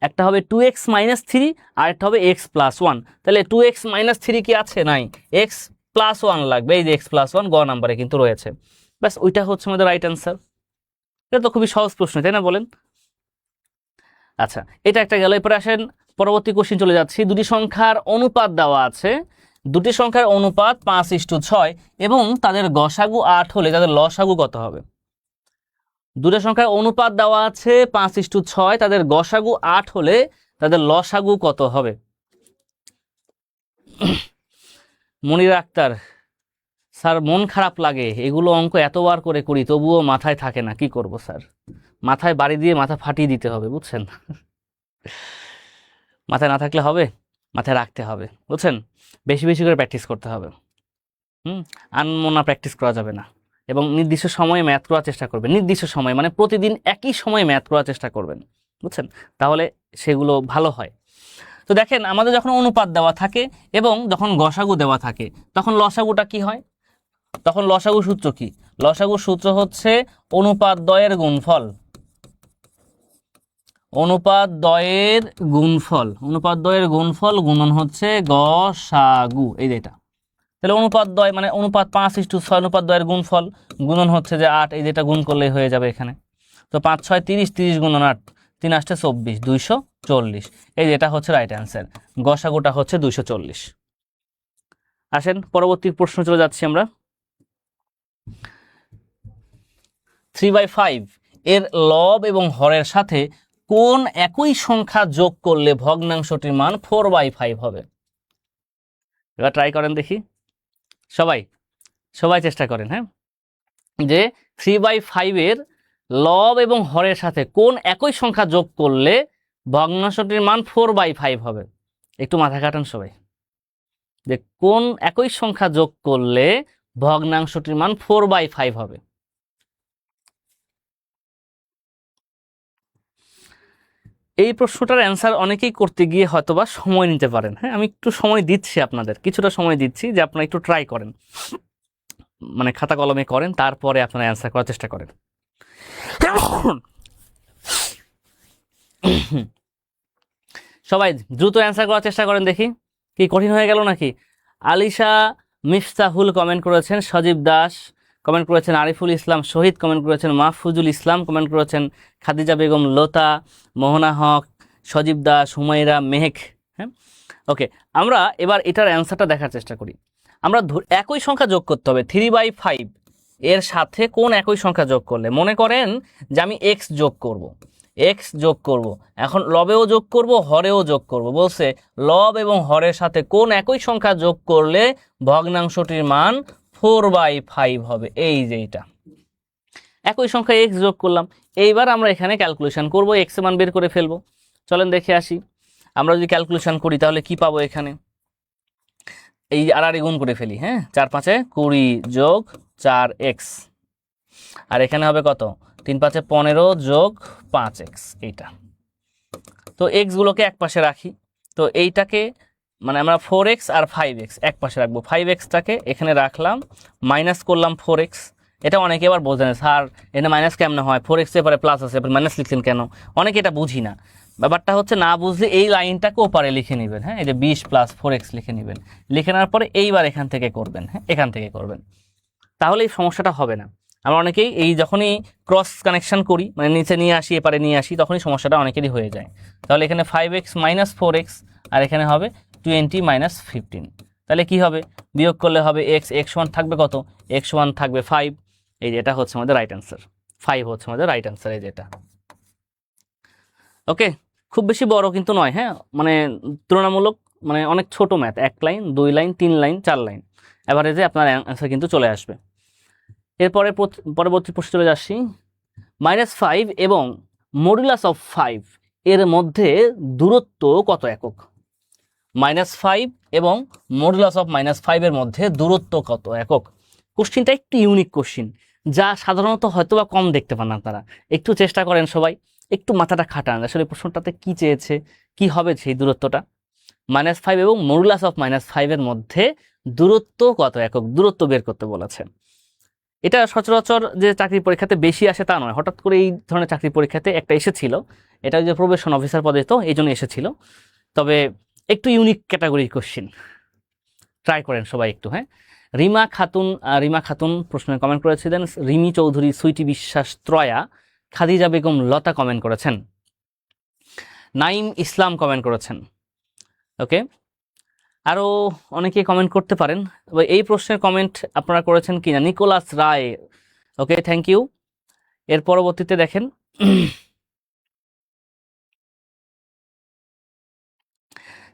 একটা হবে 2x মাইনাস 3 আর একটা হবে x প্লাস 1। তাহলে 2x মাইনাস 3 কি আছে? নাই, x প্লাস 1 লাগবে। এই যে x প্লাস 1 গ নাম্বারে কিন্তু রয়েছে। ব্যাস, ওইটা হচ্ছে আমাদের রাইট অ্যান্সার। এটা তো খুবই সহজ প্রশ্ন, তাই না বলেন? আচ্ছা, এটা একটা গেল। এরপরে আসেন পরবর্তী কোশ্চেন চলে যাচ্ছি। দুটি সংখ্যার অনুপাত দেওয়া আছে, দুটি সংখ্যার অনুপাত 5:6 এবং তাদের গসাগু 8 হলে তাদের লসাগু কত হবে? দুটো সংখ্যার অনুপাত দেওয়া আছে 5:6, তাদের গসাগু 8 হলে তাদের লসাগু কত হবে? মনির আক্তার, স্যার মন খারাপ লাগে, এগুলো অঙ্ক এতবার করে করি তবুও মাথায় থাকে না, কি করব স্যার? মাথায় বাড়ি দিয়ে মাথা ফাটিয়ে দিতে হবে, বুঝছেন? মাথায় না থাকলে হবে, মাথায় রাখতে হবে, বুঝছেন? বেশি বেশি করে প্র্যাকটিস করতে হবে। আনমনা প্র্যাকটিস করা যাবে না। এবং নির্দিষ্ট সময়ে ম্যাথ করার চেষ্টা করবেন। নির্দিষ্ট সময় মানে প্রতিদিন একই সময়ে ম্যাথ করার চেষ্টা করবেন, বুঝছেন? তাহলে সেগুলো ভালো হয়। তো দেখেন, আমাদের যখন অনুপাত দেওয়া থাকে এবং যখন গসাগু দেওয়া থাকে, তখন লসাগুটা কি হয়? তখন লসাগু সূত্র কি? লসাগু সূত্র হচ্ছে অনুপাত দ্বয়ের গুণফল। অনুপাত দ্বয়ের গুণফল, অনুপাত দ্বয়ের গুণফল গুণন হচ্ছে গসাগু। এই যে এটা, তাহলে অনুপাত দ্বয় মানে অনুপাত 5:6, অনুপাত দ্বয়ের গুণফল গুণন হচ্ছে যে 8। এই যেটা গুণ করলেই হয়ে যাবে এখানে। তো 5 6 30, 30 গুণন 8, 3 8 24, 240। এই যেটা হচ্ছে রাইট অ্যান্সার। গসাগুটা হচ্ছে 240। আসেন পরবর্তী প্রশ্ন চলে যাচ্ছি আমরা। 3/5 এর লব এবং হরের সাথে কোন একই সংখ্যা যোগ করলে ভগ্নাংশটির মান 4/5 হবে? এবার ট্রাই করেন দেখি, সবাই সবাই চেষ্টা করেন। হ্যাঁ, যে 3/5 এর লব এবং হরের সাথে কোন একই সংখ্যা যোগ করলে ভগ্নাংশটির মান 4/5 হবে? একটু মাথা কাটান সবাই, যে কোন একই সংখ্যা যোগ করলে ভগ্নাংশটির মান 4/5 হবে। এই প্রশ্নটার অ্যান্সার অনেকেই করতে গিয়ে হয়তোবা সময় নিতে পারেন। হ্যাঁ, আমি একটু সময় দিচ্ছি আপনাদের, কিছুটা সময় দিচ্ছি যে আপনারা একটু ট্রাই করেন, মানে খাতা কলমে করেন, তারপরে আপনারা অ্যান্সার করার চেষ্টা করেন। সবাই দ্রুত অ্যান্সার করার চেষ্টা করেন দেখি, কি কঠিন হয়ে গেল নাকি? আলিশা মিফতাহুল কমেন্ট করেছেন, সজীব দাস কমেন্ট করেছেন, আরিফুল ইসলাম শহীদ কমেন্ট করেছেন, মাহফুজুল ইসলাম কমেন্ট করেছেন, খাদিজা বেগম, লতা, মোহনা হক, সজীব দাস, হুমায়রা, মেহেক। হ্যাঁ, ওকে, আমরা এবার এটার অ্যান্সারটা দেখার চেষ্টা করি। আমরা একই সংখ্যা যোগ করতে হবে, 3/5 এর সাথে কোন একই সংখ্যা যোগ করলে, মনে করেন যে আমি এক্স যোগ করব, এক্স যোগ করব, এখন লবেও যোগ করব, হরেও যোগ করব। বলছে লব এবং হরের সাথে কোন একই সংখ্যা যোগ করলে ভগ্নাংশটির মান 4/5 হবে। এই যে এটা একই সংখ্যা এক্স যোগ করলাম, এইবার আমরা এখানে ক্যালকুলেশন করব, এক্স এর মান বের করে ফেলবো। চলেন দেখে আসি, আমরা যদি ক্যালকুলেশন করি তাহলে কি পাবো? এখানে এই আর গুণ করে ফেলি। হ্যাঁ, 4×5 20 যোগ 4x, আর এখানে হবে কত? 3×5 15 যোগ 5x, এইটা। তো এক্স গুলোকে এক পাশে রাখি, তো এইটাকে মানে আমরা 4x আর 5x এক পাশে রাখবো, 5xটাকে এখানে রাখলাম, মাইনাস করলাম 4x। এটা অনেকে আবার বোঝে না, স্যার এটা মাইনাস কেমন হয়, 4x এর পরে প্লাস আছে, মাইনাস লিখলেন কেন? অনেকে এটা বুঝি না। ব্যাপারটা হচ্ছে না বুঝলে এই লাইনটাকে ওপারে লিখে নেবেন। হ্যাঁ, এই যে 20 + 4x লিখে নেবেন, লিখে নেওয়ার পরে এইবার এখান থেকে করবেন। হ্যাঁ, এখান থেকে করবেন, তাহলে এই সমস্যাটা হবে না। আমরা অনেকেই এই যখনই ক্রস কানেকশন করি, মানে নিচে নিয়ে আসি এপারে নিয়ে আসি, তখনই সমস্যাটা অনেকেরই হয়ে যায়। তাহলে এখানে 5x - 4x, আর এখানে হবে 20 - 15। তাহলে কি হবে? বিয়োগ করলে হবে x1 থাকবে কত? x1 থাকবে 5। এই যে এটা হচ্ছে আমাদের রাইট অ্যান্সার, 5 হচ্ছে আমাদের রাইট অ্যান্সার, এই যেটা। ওকে, খুব বেশি বড় কিন্তু নয়। হ্যাঁ, মানে তুলনামূলক, মানে অনেক ছোট math, 1 line 2 line 3 line 4 line, এভারেজে আপনার অ্যান্সার কিন্তু চলে আসবে। এরপরে পরবর্তী প্রশ্ন চলে যাচ্ছি, -5 এবং মডুলাস অফ 5 এর মধ্যে দূরত্ব কত একক? -5 এবং মডুলাস অফ -5 এর মধ্যে দূরত্ব কত একক? কোশ্চিনটা একটু ইউনিক কোশ্চিন, যা সাধারণত হয়তোবা কম দেখতে পান আপনারা। একটু চেষ্টা করেন সবাই, একটু মাথাটা খাটান, আসলে প্রশ্নটাতে কি চেয়েছে, কি হবে সেই দূরত্বটা। -5 এবং মডুলাস অফ -5 এর মধ্যে দূরত্ব কত একক, দূরত্ব বের করতে বলেছে। এটা সচরাচর যে চাকরি পরীক্ষাতে বেশি আসে তা নয়, হঠাৎ করে এই ধরনের চাকরি পরীক্ষাতে একটা এসেছিল, এটা যে প্রবেশন অফিসার পদে, তো এই জন্য এসেছিল। তবে একটু ইউনিক ক্যাটাগরির কোশ্চিন, ট্রাই করেন সবাই একটু। হ্যাঁ, রিমা খাতুন প্রশ্নে কমেন্ট করেছিলেন, রিমি চৌধুরী, সুইটি বিশ্বাস, ত্রয়া, খাদিজা বেগম, লতা কমেন্ট করেছেন, নাইম ইসলাম কমেন্ট করেছেন। ওকে, আরও অনেকে কমেন্ট করতে পারেন। তবে এই প্রশ্নের কমেন্ট আপনারা করেছেন কিনা, Nicholas Roy, okay thank you. এর পরবর্তীতে দেখেন,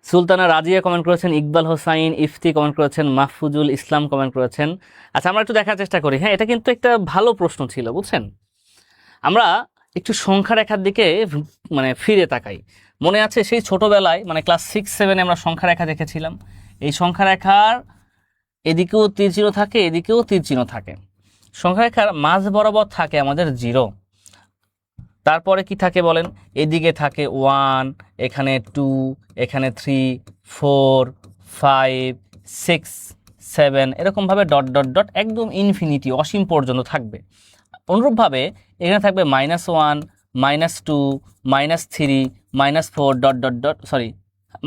সুলতানা রাজিয়া কমেন্ট করেছেন, ইকবাল হোসাইন, ইফতি কমেন্ট করেছেন, মাহফুজুল ইসলাম কমেন্ট করেছেন। আচ্ছা, আমরা একটু দেখার চেষ্টা করি। হ্যাঁ, এটা কিন্তু একটা ভালো প্রশ্ন ছিল, বুঝছেন। আমরা একটু সংখ্যা রেখার দিকে মানে ফিরে তাকাই। মনে আছে সেই ছোটবেলায়, মানে ক্লাস 6-7 আমরা সংখ্যা রেখা দেখেছিলাম। এই সংখ্যা রেখার এদিকেও তীর চিহ্ন থাকে, এদিকেও তীর চিহ্ন থাকে। সংখ্যা রেখার মাঝ বরাবর থাকে আমাদের 0, তারপরে কি থাকে বলেন? এদিকে থাকে 1, এখানে 2, এখানে 3, 4, 5, 6, 7, এরকমভাবে ডট ডট ডট একদম ইনফিনিটি, অসীম পর্যন্ত থাকবে। অনুরূপভাবে এখানে থাকবে -1, -2, -3, -4 ডট ডট ডট, সরি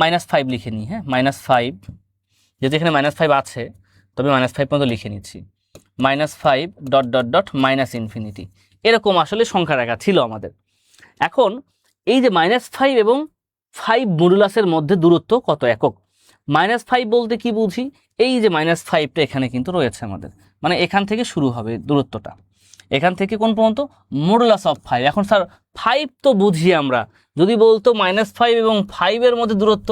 -5 লিখে নিই। হ্যাঁ, -5, যেহেতু এখানে -5 আছে, তবে -5 পর্যন্ত লিখে নিচ্ছি। -5 ডট ডট ডট −ইনফিনিটি, এরকম আসলে সংখ্যা রেখা ছিল আমাদের। এখন এই যে -5 এবং 5 মডুলাসের মধ্যে দূরত্ব কত একক? -5 বলতে কি বুঝি? এই যে -5টা এখানে কিন্তু রয়েছে আমাদের, মানে এখান থেকে শুরু হবে দূরত্বটা। এখান থেকে কোন পর্যন্ত, মডুলাস অফ 5। এখন স্যার 5 তো বুঝি আমরা, যদি বলতো -5 এবং 5-এর মধ্যে দূরত্ব,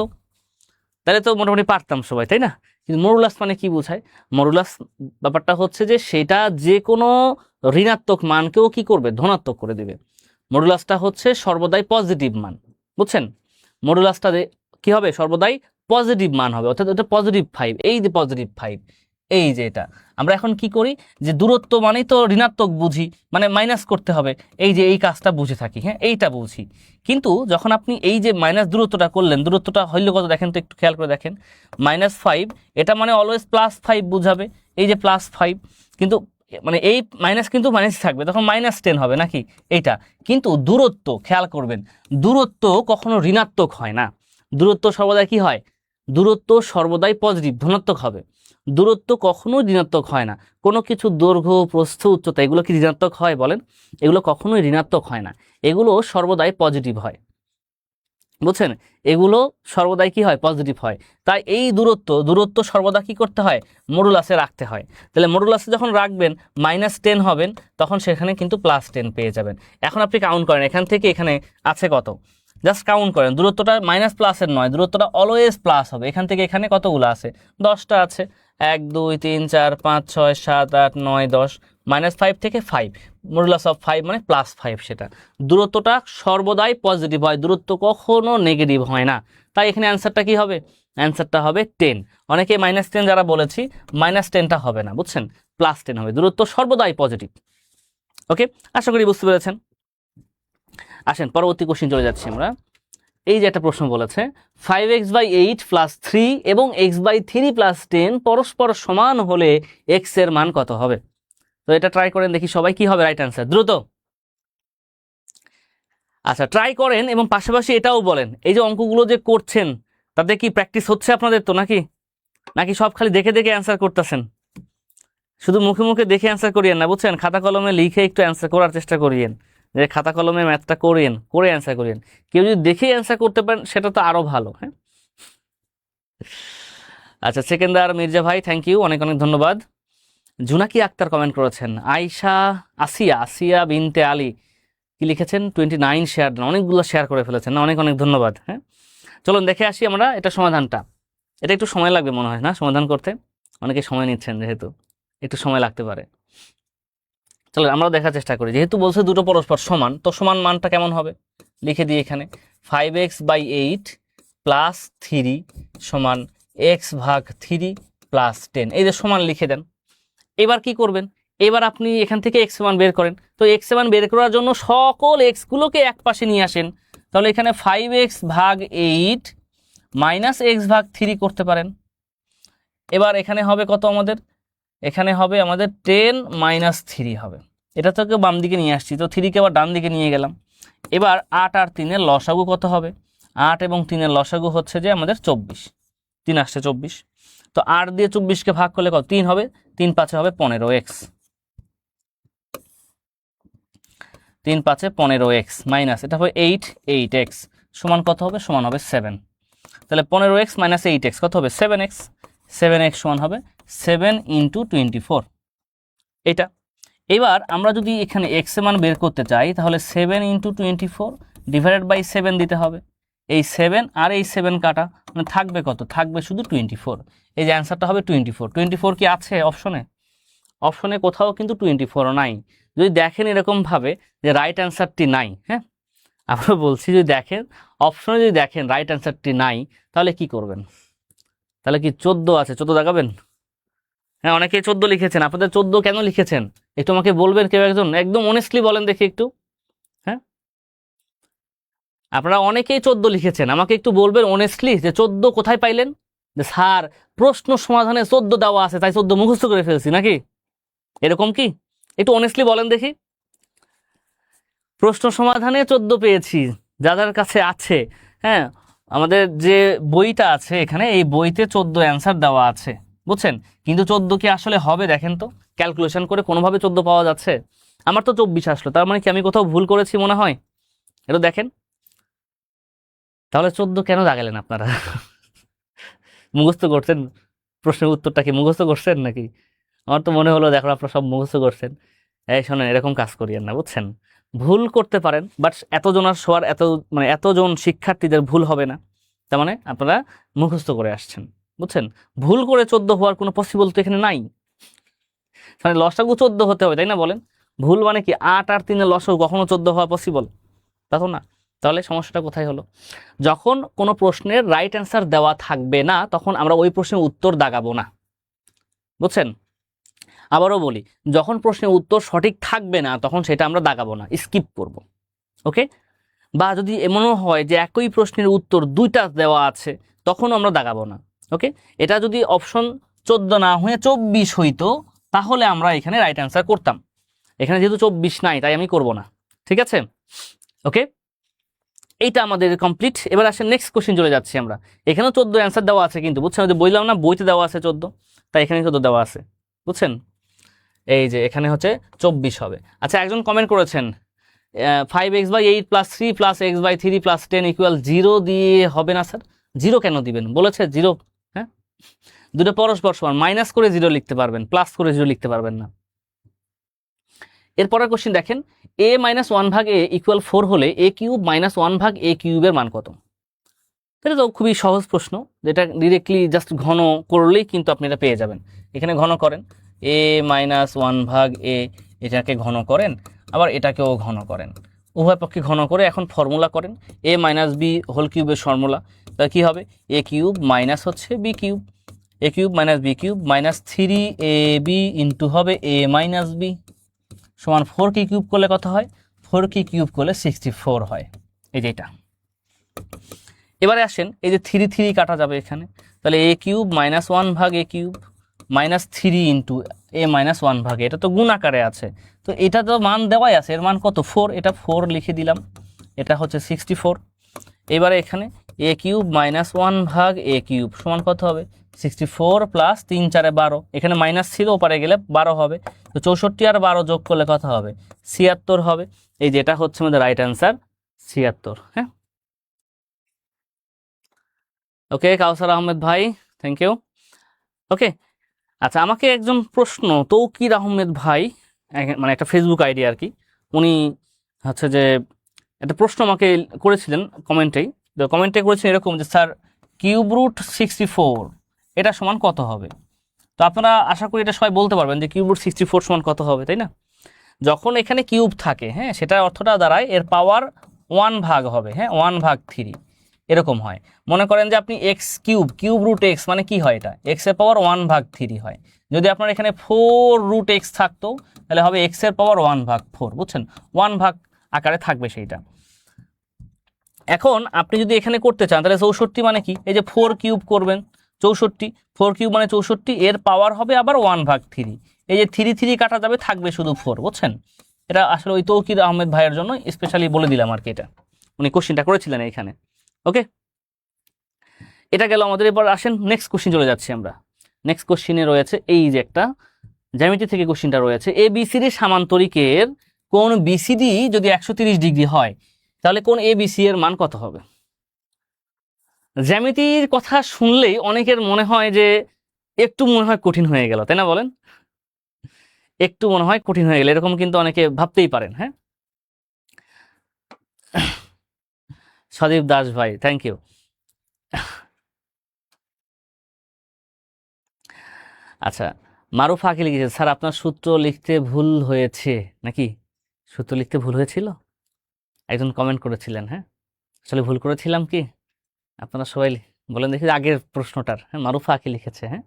তাহলে তো মোটামুটি পারতাম সবাই, তাই না? কিন্তু মডুলাস মানে কি বোঝায়? মডুলাস ব্যাপারটা হচ্ছে যে সেটা যে কোনো ঋণাত্মক মানকেও কি করবে, ধনাত্মক করে দিবে। মডুলাসটা হচ্ছে সর্বদাই পজিটিভ মান, বুঝছেন? মডুলাসটা কি হবে, সর্বদাই পজিটিভ মান হবে, অর্থাৎ এটা +5। এই যে +5, এই যে এটা আমরা এখন কি করি, যে দূরত্ব মানেই তো ঋণাত্মক বুঝি, মানে মাইনাস করতে হবে, এই যে এই কাজটা বুঝে থাকি, হ্যাঁ এইটা বুঝি। কিন্তু যখন আপনি এই যে মাইনাস দূরত্বটা করলেন, দূরত্বটা হইল কত দেখেন তো, একটু খেয়াল করে দেখেন, -5, এটা মানে অলওয়েজ +5 বুঝাবে, এই যে +5, কিন্তু মানে এই মাইনাস কিন্তু মাইনাস থাকবে, তখন -10 হবে নাকি এইটা। কিন্তু দূরত্ব খেয়াল করবেন, দূরত্ব কখনো ঋণাত্মক হয় না, দূরত্ব সর্বদাই কি হয়, দূরত্ব সর্বদাই পজিটিভ, ধনাত্মক হবে। দূরত্ব কখনোই ঋণাত্মক হয় না। কোনো কিছু দৈর্ঘ্য, প্রস্থ, উচ্চতা, এগুলো কি ঋণাত্মক হয় বলেন? এগুলো কখনোই ঋণাত্মক হয় না, এগুলো সর্বদাই পজিটিভ হয়, বুঝছেন? এগুলো সর্বদাই কি হয়, পজিটিভ হয়। তাই এই দূরত্ব সর্বদা কি করতে হয়, মডুলাসে রাখতে হয়। তাহলে মডুলাসে যখন রাখবেন, -10 হবেন, তখন সেখানে কিন্তু +10 পেয়ে যাবেন। এখন আপনি কাউন্ট করেন, এখান থেকে এখানে আছে কত, জাস্ট কাউন্ট করেন, দূরত্বটা মাইনাস প্লাসের নয়, দূরত্বটা অলওয়েজ প্লাস হবে। এখান থেকে এখানে কতগুলো আছে, 10টা আছে, 1 2 3 4 5 6 7 8 9 10, -5 থেকে 5, মডুলাস অফ 5 মানে +5। সেটা দূরত্বটা সর্বদাই পজিটিভ হয়, দূরত্ব কখনো নেগেটিভ হয় না। তাই এখানে অ্যান্সারটা কি হবে, অ্যান্সারটা হবে 10। অনেকে -10 যারা বলেছি, -10টা হবে না, বুঝছেন, +10 হবে, দূরত্ব সর্বদাই পজিটিভ। ওকে, আশা করি বুঝতে পেরেছেন। আসেন পরবর্তী কোশ্চেন চলে যাচ্ছি আমরা। এই যে একটা প্রশ্ন বলেছে, 5x/8 + 3 এবং x/3 + 10 পরস্পর সমান হলে x এর মান কত হবে? তো এটা ট্রাই করেন দেখি সবাই, কি হবে রাইট অ্যান্সার দ্রুত। আচ্ছা ট্রাই করেন এবং পাশাপাশি এটাও বলেন, এই যে অঙ্কগুলো যে করছেন তাতে কি প্র্যাকটিস হচ্ছে আপনাদের তো, নাকি নাকি সব খালি দেখে দেখে অ্যান্সার করতেছেন? শুধু মুখে মুখে দেখে অ্যান্সার করিয়েন না, বুঝছেন, খাতা কলমে লিখে একটু অ্যান্সার করার চেষ্টা করিয়েন, যে খাতা কলমে ম্যাথটা করিয়েন, করে অ্যান্সার করিয়েন। কেউ যদি দেখে অ্যান্সার করতে পারেন সেটা তো আরো ভালো। হ্যাঁ, আচ্ছা সেকেন্দার মির্জা ভাই, থ্যাংক ইউ, অনেক অনেক ধন্যবাদ। জুনাকি আক্তার কমেন্ট করেছেন, আয়শা আসিয়া বিনতে আলী কি লিখেছেন, 29 শেয়ার দেন, অনেকগুলো শেয়ার করে ফেলেছেন না, অনেক অনেক ধন্যবাদ। হ্যাঁ, চলুন দেখে আসি আমরা এটা সমাধানটা। এটা একটু সময় লাগবে মনে হয় না সমাধান করতে, অনেকে সময় নিচ্ছেন যেহেতু একটু সময় লাগতে পারে। চলো আমরা দেখার চেষ্টা করি, যেহেতু বলছে দুটো পরস্পর সমান, তো সমান মানটা কেমন হবে লিখে দিই এখানে, 5x/8 + 3 সমান x/3 + 10, এই যে সমান লিখে দেন। এবার কি করবেন, এবার আপনি এখান থেকে x মান বের করেন। তো x মান বের করার জন্য সকল x গুলোকে এক পাশে নিয়ে আসেন, তাহলে এখানে 5x/8 - x/3 করতে পারেন। এবার এখানে হবে কত আমাদের, এখানে হবে আমাদের 10 - 3 হবে, এটা থেকে বাম দিকে নিয়ে আসছি, তো 3কে আবার ডান দিকে নিয়ে গেলাম। এবার 8 আর 3-এর লসাগু কত হবে, 8 এবং 3-এর লসাগু হচ্ছে যে আমাদের 24, 3 আসছে 24, তো 8 দিয়ে 24কে ভাগ করলে কত, 3 হবে, 3 5 হবে 15x, 3 5 15x মাইনাস এটা হবে 8x সমান কত হবে, সমান হবে 7। তাহলে 15x - 8x কত হবে, 7x, 7x সমান হবে 7 × 24, এটা। এবার আমরা যদি এখানে x এর মান বের করতে চাই, তাহলে 7 × 24 / 7 দিতে হবে। এই 7 আর এই 7 কাটা, মানে থাকবে কত, থাকবে শুধু 24। এই যে অ্যান্সারটা হবে 24। 24 কি আছে অপশনে, অপশনে কোথাও কিন্তু 24 নাই। যদি দেখেন এরকমভাবে যে রাইট অ্যান্সারটি নাই, হ্যাঁ আমরা বলছি যদি দেখেন অপশনে, যদি দেখেন রাইট অ্যান্সারটি নাই, তাহলে কি করবেন, তাহলে কি 14 আছে, 14 দেখাবেন? হ্যাঁ অনেকে 14 লিখেছেন, আপনাদের 14 কেন লিখেছেন একটু আমাকে বলবেন কেউ একজন, একদম অনেস্টলি বলেন দেখি একটু। হ্যাঁ আপনারা অনেকেই 14 লিখেছেন, আমাকে একটু বলবেন অনেস্টলি যে 14 কোথায় পাইলেন, যে স্যার প্রশ্ন সমাধানে 14 দেওয়া আছে তাই 14 মুখস্থ করে ফেলছি নাকি, এরকম কি, একটু অনেস্টলি বলেন দেখি। প্রশ্ন সমাধানে 14 পেয়েছি যাদের কাছে আছে, হ্যাঁ আমাদের যে বইটা আছে এখানে, এই বইতে 14 অ্যান্সার দেওয়া আছে, বুঝছেন, কিন্তু 14 কি আসলে হবে দেখেন তো, ক্যালকুলেশন করে কোনোভাবে 14 পাওয়া যাচ্ছে? আমার তো 24 আসলো, তার মানে কি আমি কোথাও ভুল করেছি মনে হয়, এটা দেখেন। তাহলে 14 কেন দাগালেন আপনারা? মুখস্থ করছেন, প্রশ্নের উত্তরটা কি মুখস্থ করছেন নাকি? আমার তো মনে হলো দেখো আপনারা সব মুখস্থ করছেন, এই শোনেন, এরকম কাজ করিয়েন না, বুঝছেন? ভুল করতে পারেন, বাট এতজন শিক্ষার্থীদের ভুল হবে না। তার মানে আপনারা মুখস্থ করে আসছেন, বুঝছেন? ভুল করে 14 হওয়ার কোনো পসিবল তো এখানে নাই। মানে লসাগু 14 হতে হবে, তাই না? বলেন, ভুল মানে কি 8 আর 3 লসাগু কখনো 14 হওয়া পসিবল? তা তো না। তাহলে সমস্যাটা কোথায় হলো? যখন কোনো প্রশ্নের রাইট অ্যান্সার দেওয়া থাকবে না, তখন আমরা ওই প্রশ্নের উত্তর দাগাবো না, বুঝছেন? আবারও বলি, যখন প্রশ্নের উত্তর সঠিক থাকবে না, তখন সেটা আমরা দাগাবো না, স্কিপ করব। ওকে? বা যদি এমনও হয় যে একই প্রশ্নের উত্তর 2টা দেওয়া আছে, তখনও আমরা দাগাবো না। ওকে? এটা যদি অপশন 14 না হয়ে 24 হইতো, তাহলে আমরা এখানে রাইট অ্যান্সার করতাম। এখানে যেহেতু 24 নাই, তাই আমি করব না। ঠিক আছে? ওকে, এইটা আমাদের কমপ্লিট। এবার আসেন নেক্সট কোশ্চেন চলে যাচ্ছি আমরা। এখানেও 14 অ্যান্সার দেওয়া আছে, কিন্তু বুঝছেন, যে বললাম না বইতে দেওয়া আছে 14, তাই এখানে 14 দেওয়া আছে, বুঝছেন? এই যে এখানে হচ্ছে 24 হবে। আচ্ছা, একজন কমেন্ট করেছেন 5x/8 + 3 + x/3 + 10 = 0 দিয়ে হবে না স্যার? 0 কেন দিবেন? বলেছে 0। হ্যাঁ, দুটো পরস্পর সমান, মাইনাস করে 0 লিখতে পারবেন, প্লাস করে 0 লিখতে পারবেন না। এরপরের কোশ্চেন দেখেন, a - 1/a = 4 হলে a³ - 1/a³ এর মান কত? এটা তো খুবই সহজ প্রশ্ন, যেটা ডিরেক্টলি জাস্ট ঘন করলেই কিন্তু আপনি এটা পেয়ে যাবেন। এখানে ঘন করেন, a - 1/a, এটাকে ঘন করেন, আবার এটাকেও ঘন করেন, উভয় পক্ষে ঘন করে এখন ফর্মুলা করেন, a - b হোল কিউবের ফর্মুলা। তাহলে কী হবে? a³ মাইনাস হচ্ছে b³ a³ - b³ -3ab into হবে a - b সমান 4 কি কিউব করলে কত হয়? 4 কি কিউব করলে 64 হয়। এই যে এটা। এবারে আসেন, এই যে 3 3 কাটা যাবে এখানে, তাহলে a³ - 1/a³ -3 into a - 1/a, এটা তো গুণ আকারে আছে, তো এটা তো মান দেওয়াই আছে, এর মান কত? 4, এটা 4 লিখে দিলাম, এটা হচ্ছে 64। এবারে এখানে a³ - 1/a³ সমান কত হবে? 64 প্লাস 3 4 12, এখানে মাইনাস ছিল, ওপারে গেলে 12 হবে, তো 64 আর 12 যোগ করলে কত হবে? 76 হবে। এই যে এটা হচ্ছে আমাদের রাইট অ্যান্সার, 76। হ্যাঁ, ওকে, কাউসার আহমেদ ভাই, থ্যাংক ইউ। ওকে, আচ্ছা, আমাকে একজন প্রশ্ন, তৌকির আহমেদ ভাই, মানে একটা ফেসবুক আইডি আর কি, উনি হচ্ছে যে একটা প্রশ্ন আমাকে করেছিলেন কমেন্টেই। তো কমেন্টে করেছিলেন এরকম যে, স্যার √64 এটা সমান কত হবে? তো আপনারা আশা করি এটা সবাই বলতে পারবেন যে √64 সমান কত হবে, তাই না? যখন এখানে কিউব থাকে, হ্যাঁ, সেটার অর্থটা দাঁড়ায় এর পাওয়ার 1 ভাগ হবে, হ্যাঁ, 1/3 এরকম হয়। মনে করেন যে আপনি x³ মানে কি হয়? এটা x এর পাওয়ার 1/3 হয়। যদি আপনার এখানে 4√x থাকতো, তাহলে হবে x এর পাওয়ার 1/4, বুঝছেন? 1 ভাগ আকারে থাকবে সেইটা। এখন আপনি যদি এখানে করতে চান, তাহলে 64 মানে কি? এই যে 4³ করবেন, 64, 4³ মানে 64, এর পাওয়ার হবে আবার 1/3। এই যে 3 3 কাটা যাবে, থাকবে শুধু 4, বুঝছেন? এটা আসলে ওই তৌকির আহমেদ ভাইয়ের জন্য স্পেশালি বলে দিলাম আর কি, এটা উনি কোশ্চেনটা করেছিলেন এইখানে। ওকে, এটা গেল আমাদের। এবার আসেন নেক্সট কোশ্চেন চলে যাচ্ছি আমরা। নেক্সট কোশ্চেনে রয়েছে এই যে একটা জ্যামিতি থেকে কোশ্চেনটা রয়েছে, ABCD সামান্তরিকের কোণ BCD যদি 130 ডিগ্রি হয়, তাহলে কোণ ABC এর মান কত হবে? জ্যামিতির কথা শুনলেই অনেকের মনে হয় যে একটু মনে হয় কঠিন হয়ে গেল, তাই না? বলেন, একটু মনে হয় কঠিন হয়ে গেল, এরকম কিন্তু অনেকে ভাবতেই পারেন। হ্যাঁ, সদীপ দাস ভাই, থ্যাংক ইউ। আচ্ছা, মারুফা আঁকি লিখেছে, স্যার আপনার সূত্র লিখতে ভুল হয়েছে নাকি? সূত্র লিখতে ভুল হয়েছিল, একজন কমেন্ট করেছিলেন। হ্যাঁ, আসলে ভুল করেছিলাম কি? আপনারা সবাই বলেন দেখি, আগের প্রশ্নটার। হ্যাঁ, মারুফা আঁকি লিখেছে, হ্যাঁ,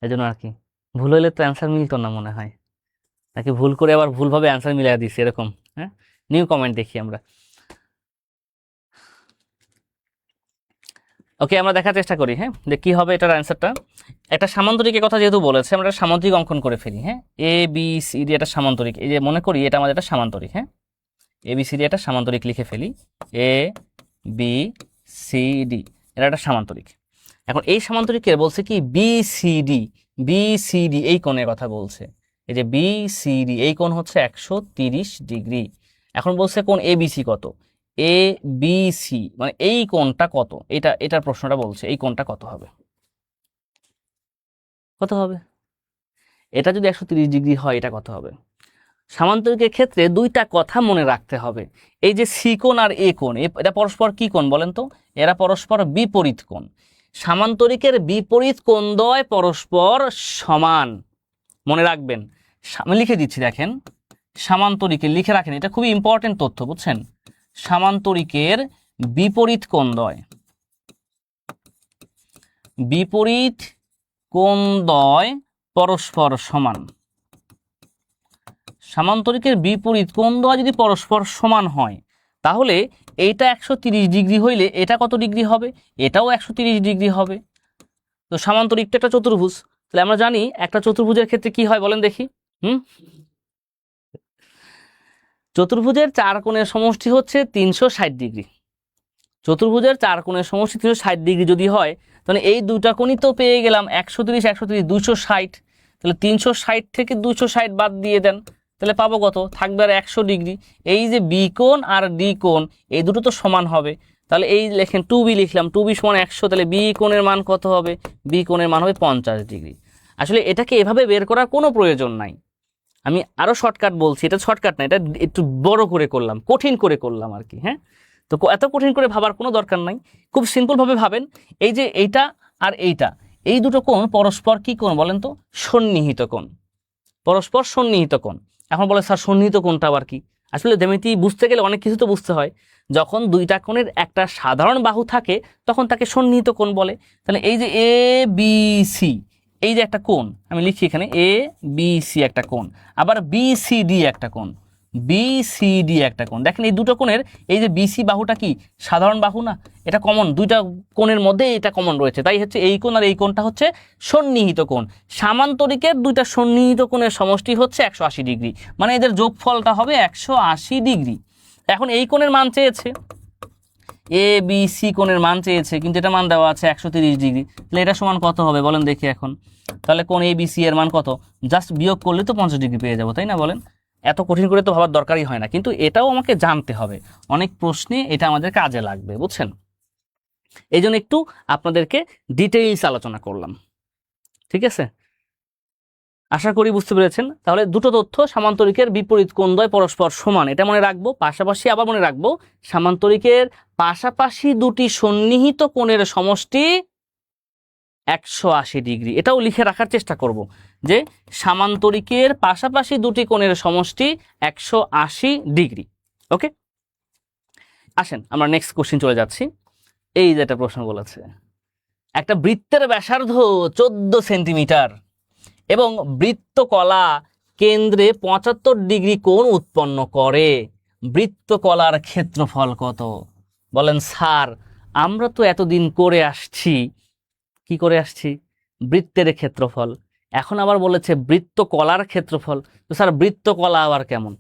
এই জন্য আর কি। ভুল হইলে তো অ্যান্সার মিলতো না মনে হয়, নাকি ভুল করে আবার ভুলভাবে অ্যান্সার মিলিয়ে দিচ্ছি এরকম? হ্যাঁ, নিউ কমেন্ট দেখি আমরা। ওকে, আমরা দেখার চেষ্টা করি, হ্যাঁ, যে কী হবে এটার অ্যান্সারটা। একটা সামান্তরিকের কথা যেহেতু বলেছে, আমরা একটা সামান্তরিক অঙ্কন করে ফেলি। হ্যাঁ, ABCD একটা সামান্তরিক, এই যে মনে করি এটা আমাদের একটা সামান্তরিক। হ্যাঁ, ABCD একটা সামান্তরিক লিখে ফেলি, ABCD এটা একটা সামান্তরিক। এখন এই সামান্তরিকের বলছে কি BCD এই কোণের কথা বলছে। এই যে BCD এই কোণ হচ্ছে 130 ডিগ্রি। এখন বলছে কোণ ABC কত? ABC মানে এই কোণটা কত? এটার প্রশ্নটা বলছে, এই কোণটা কত হবে? কত হবে? এটা যদি 130 ডিগ্রি হয়, এটা কত হবে? সামান্তরিকের ক্ষেত্রে দুইটা কথা মনে রাখতে হবে। এই যে সি কোণ আর এ কোণ, এটা পরস্পর কি কোণ বলেন তো? এরা পরস্পর বিপরীত কোণ। সামান্তরিকের বিপরীত কোণদ্বয় পরস্পর সমান, মনে রাখবেন। আমি লিখে দিচ্ছি, দেখেন, সামান্তরিকের, লিখে রাখেন, এটা খুবই ইম্পর্টেন্ট তথ্য, বুঝছেন? সামান্তরিকের বিপরীত কোণদ্বয়, বিপরীত কোণদ্বয় পরস্পর সমান। সামান্তরিকের বিপরীত কোণদ্বয় যদি পরস্পর সমান হয়, তাহলে এইটা 130 ডিগ্রি হইলে এটা কত ডিগ্রি হবে? এটাও 130 ডিগ্রি হবে। তো সামান্তরিকটা একটা চতুর্ভুজ, তাহলে আমরা জানি একটা চতুর্ভুজের ক্ষেত্রে কি হয় বলেন দেখি। চতুর্ভুজের 4 কোণের সমষ্টি হচ্ছে 360 ডিগ্রি। চতুর্ভুজের 4 কোণের সমষ্টি 360 ডিগ্রি যদি হয়, তাহলে এই দুটা কোণই তো পেয়ে গেলাম 130 130 260। তাহলে 360 থেকে 260 বাদ দিয়ে দেন, তাহলে পাবো কত? থাকবে আর 100 ডিগ্রি। এই যে বি কোণ আর ডি কোণ, এই দুটো তো সমান হবে। তাহলে এই লেখেন 2b লিখলাম, 2b সমান 100, তাহলে বি কোণের মান কত হবে? বি কোণের মান হবে 50 ডিগ্রি। আসলে এটাকে এভাবে বের করার কোনো প্রয়োজন নাই। আমি আরও শর্টকাট বলছি, এটা শর্টকাট না, এটা একটু বড় করে করলাম, কঠিন করে করলাম আর কি। হ্যাঁ, তো এত কঠিন করে ভাবার কোনো দরকার নাই, খুব সিম্পলভাবে ভাবেন। এই যে এইটা আর এইটা, এই দুটো কোণ পরস্পর কি কোণ বলেন তো? সন্নিহিত কোণ, পরস্পর সন্নিহিত কোণ। এখন বলে স্যার সন্নিহিত কোণটা আবার কি? আসলে জ্যামিতি বুঝতে গেলে অনেক কিছু তো বুঝতে হয়। যখন দুইটা কোণের একটা সাধারণ বাহু থাকে তখন তাকে সন্নিহিত কোণ বলে। তাহলে এই যে এ বি সি, এই যে একটা কোণ, আমি লিখি এখানে এ বি সি একটা কোণ, আবার বি সি ডি একটা কোণ, বি সি ডি একটা কোণ। দেখেন এই দুটো কোণের এই যে বিসি বাহুটা কি সাধারণ বাহু না? এটা কমন, দুইটা কোণের মধ্যে এটা কমন রয়েছে, তাই হচ্ছে এই কোণ আর এই কোণটা হচ্ছে সন্নিহিত কোণ। সামান্তরিকের দুইটা সন্নিহিত কোণের সমষ্টি হচ্ছে 180 ডিগ্রি, মানে এদের যোগফলটা হবে 180 ডিগ্রি। এখন এই কোণের মান চেয়েছে, এ বি সি কোণের মান চেয়েছে, কিন্তু এটা মান দেওয়া আছে 130 ডিগ্রি। তাহলে এটা সমান কত হবে বলেন দেখি এখন? তাহলে কোণ এ বি সি এর মান কত? জাস্ট বিয়োগ করলে তো 50 ডিগ্রি পেয়ে যাবো, তাই না? বলেন, এত কঠিন করে তো ভাবার দরকারই হয় না, কিন্তু এটাও আমাকে জানতে হবে, অনেক প্রশ্নে এটা আমাদের কাজে লাগবে, বুঝছেন? এই জন্য একটু আপনাদেরকে ডিটেইলস আলোচনা করলাম, ঠিক আছে? আশা করি বুঝতে পেরেছেন। তাহলে দুটো তথ্য, সামান্তরিকের বিপরীত কোণদ্বয় পরস্পর সমান, এটা মনে রাখবো। পাশাপাশি আবার মনে রাখবো, সামান্তরিকের পাশাপাশি দুটি সন্নিহিত কোণের সমষ্টি 180 ডিগ্রি। এটাও লিখে রাখার চেষ্টা করব যে সামান্তরিকের পাশাপাশি দুটি কোণের সমষ্টি 180 ডিগ্রি। ওকে, আসেন আমরা নেক্সট কোশ্চেন চলে যাচ্ছি। এই যে একটা প্রশ্ন বলেছে, একটা বৃত্তের ব্যাসার্ধ 14 সেন্টিমিটার এবং বৃত্তকলা কেন্দ্রে 75 ডিগ্রি কোণ উৎপন্ন করে, বৃত্তকলার ক্ষেত্রফল কত? বলেন স্যার, আমরা তো এতদিন করে আসছি, কি করে আসছি? বৃত্তের ক্ষেত্রফল। এখন আবার বলেছে বৃত্তকলার ক্ষেত্রফল। তো স্যার বৃত্তকলা আবার কেমন?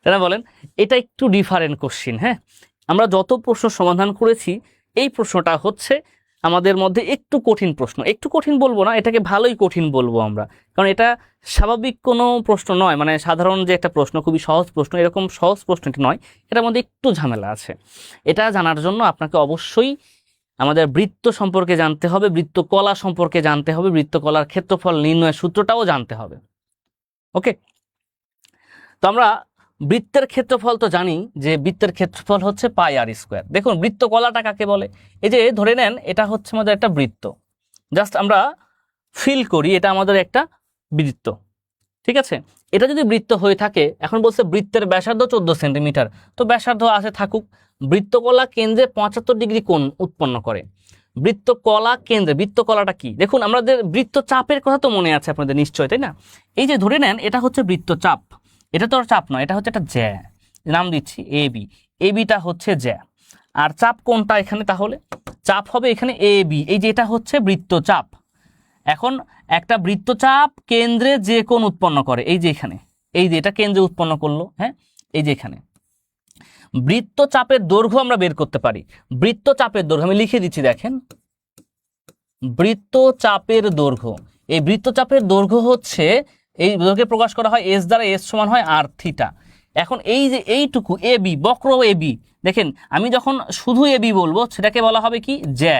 তাই না? বলেন, এটা একটু ডিফারেন্ট কোশ্চিন। হ্যাঁ, আমরা যত প্রশ্ন সমাধান করেছি, এই প্রশ্নটা হচ্ছে আমাদের মধ্যে একটু কঠিন প্রশ্ন। একটু কঠিন বলবো না, এটাকে ভালোই কঠিন বলবো আমরা, কারণ এটা স্বাভাবিক কোনো প্রশ্ন নয়, মানে সাধারণ যে একটা প্রশ্ন, খুবই সহজ প্রশ্ন, এরকম সহজ প্রশ্নটি নয়, এটার মধ্যে একটু ঝামেলা আছে। এটা জানার জন্য আপনাকে অবশ্যই আমাদের বৃত্ত সম্পর্কে জানতে হবে, বৃত্তকলা সম্পর্কে জানতে হবে, বৃত্তকলার ক্ষেত্রফল নির্ণয়ের সূত্রটাও জানতে হবে। ওকে, তো আমরা বৃত্তের ক্ষেত্রফল তো জানি যে বৃত্তের ক্ষেত্রফল হচ্ছে পাই আর স্কোয়ার। দেখুন বৃত্তকলাটা কাকে বলে? এই যে ধরে নেন এটা হচ্ছে আমাদের একটা বৃত্ত, জাস্ট আমরা ফিল করি এটা আমাদের একটা বৃত্ত, ঠিক আছে? এটা যদি বৃত্ত হয়ে থাকে, এখন বলছে বৃত্তের ব্যাসার্ধ 14 সেন্টিমিটার, তো ব্যাসার্ধ আছে থাকুক। বৃত্তকলা কেন্দ্রে 75 ডিগ্রি কোণ উৎপন্ন করে। বৃত্তকলা কেন্দ্রে, বৃত্তকলাটা কি? দেখুন আমাদের বৃত্তচাপের কথা তো মনে আছে আপনাদের নিশ্চয়, তাই না? এই যে ধরে নেন এটা হচ্ছে বৃত্তচাপ, এটা তো আর চাপ নয়, এটা হচ্ছে একটা জ্যা, নাম দিচ্ছি এ বি। এ বিটা হচ্ছে জ্যা, আর চাপ কোনটা এখানে? তাহলে চাপ হবে এখানে এ বি। এই যে এটা হচ্ছে বৃত্তচাপ। এখন একটা বৃত্তচাপ কেন্দ্রে যে কোণ উৎপন্ন করে, এই যে এখানে, এই যে এটা কেন্দ্রে উৎপন্ন করলো, হ্যাঁ, এই যে এখানে বৃত্তচাপের দৈর্ঘ্য আমরা বের করতে পারি। বৃত্তচাপের দৈর্ঘ্য আমি লিখে দিচ্ছি, দেখেন, বৃত্তচাপের দৈর্ঘ্য, এই বৃত্তচাপের দৈর্ঘ্য হচ্ছে, এই দৈর্ঘ্য প্রকাশ করা হয় এস দ্বারা, এস সমান হয় আর থিটা। এখন এই যে এইটুকু এ বি, বক্র এ বি, দেখেন আমি যখন শুধু এ বি বলবো সেটাকে বলা হবে কি? জ্যা।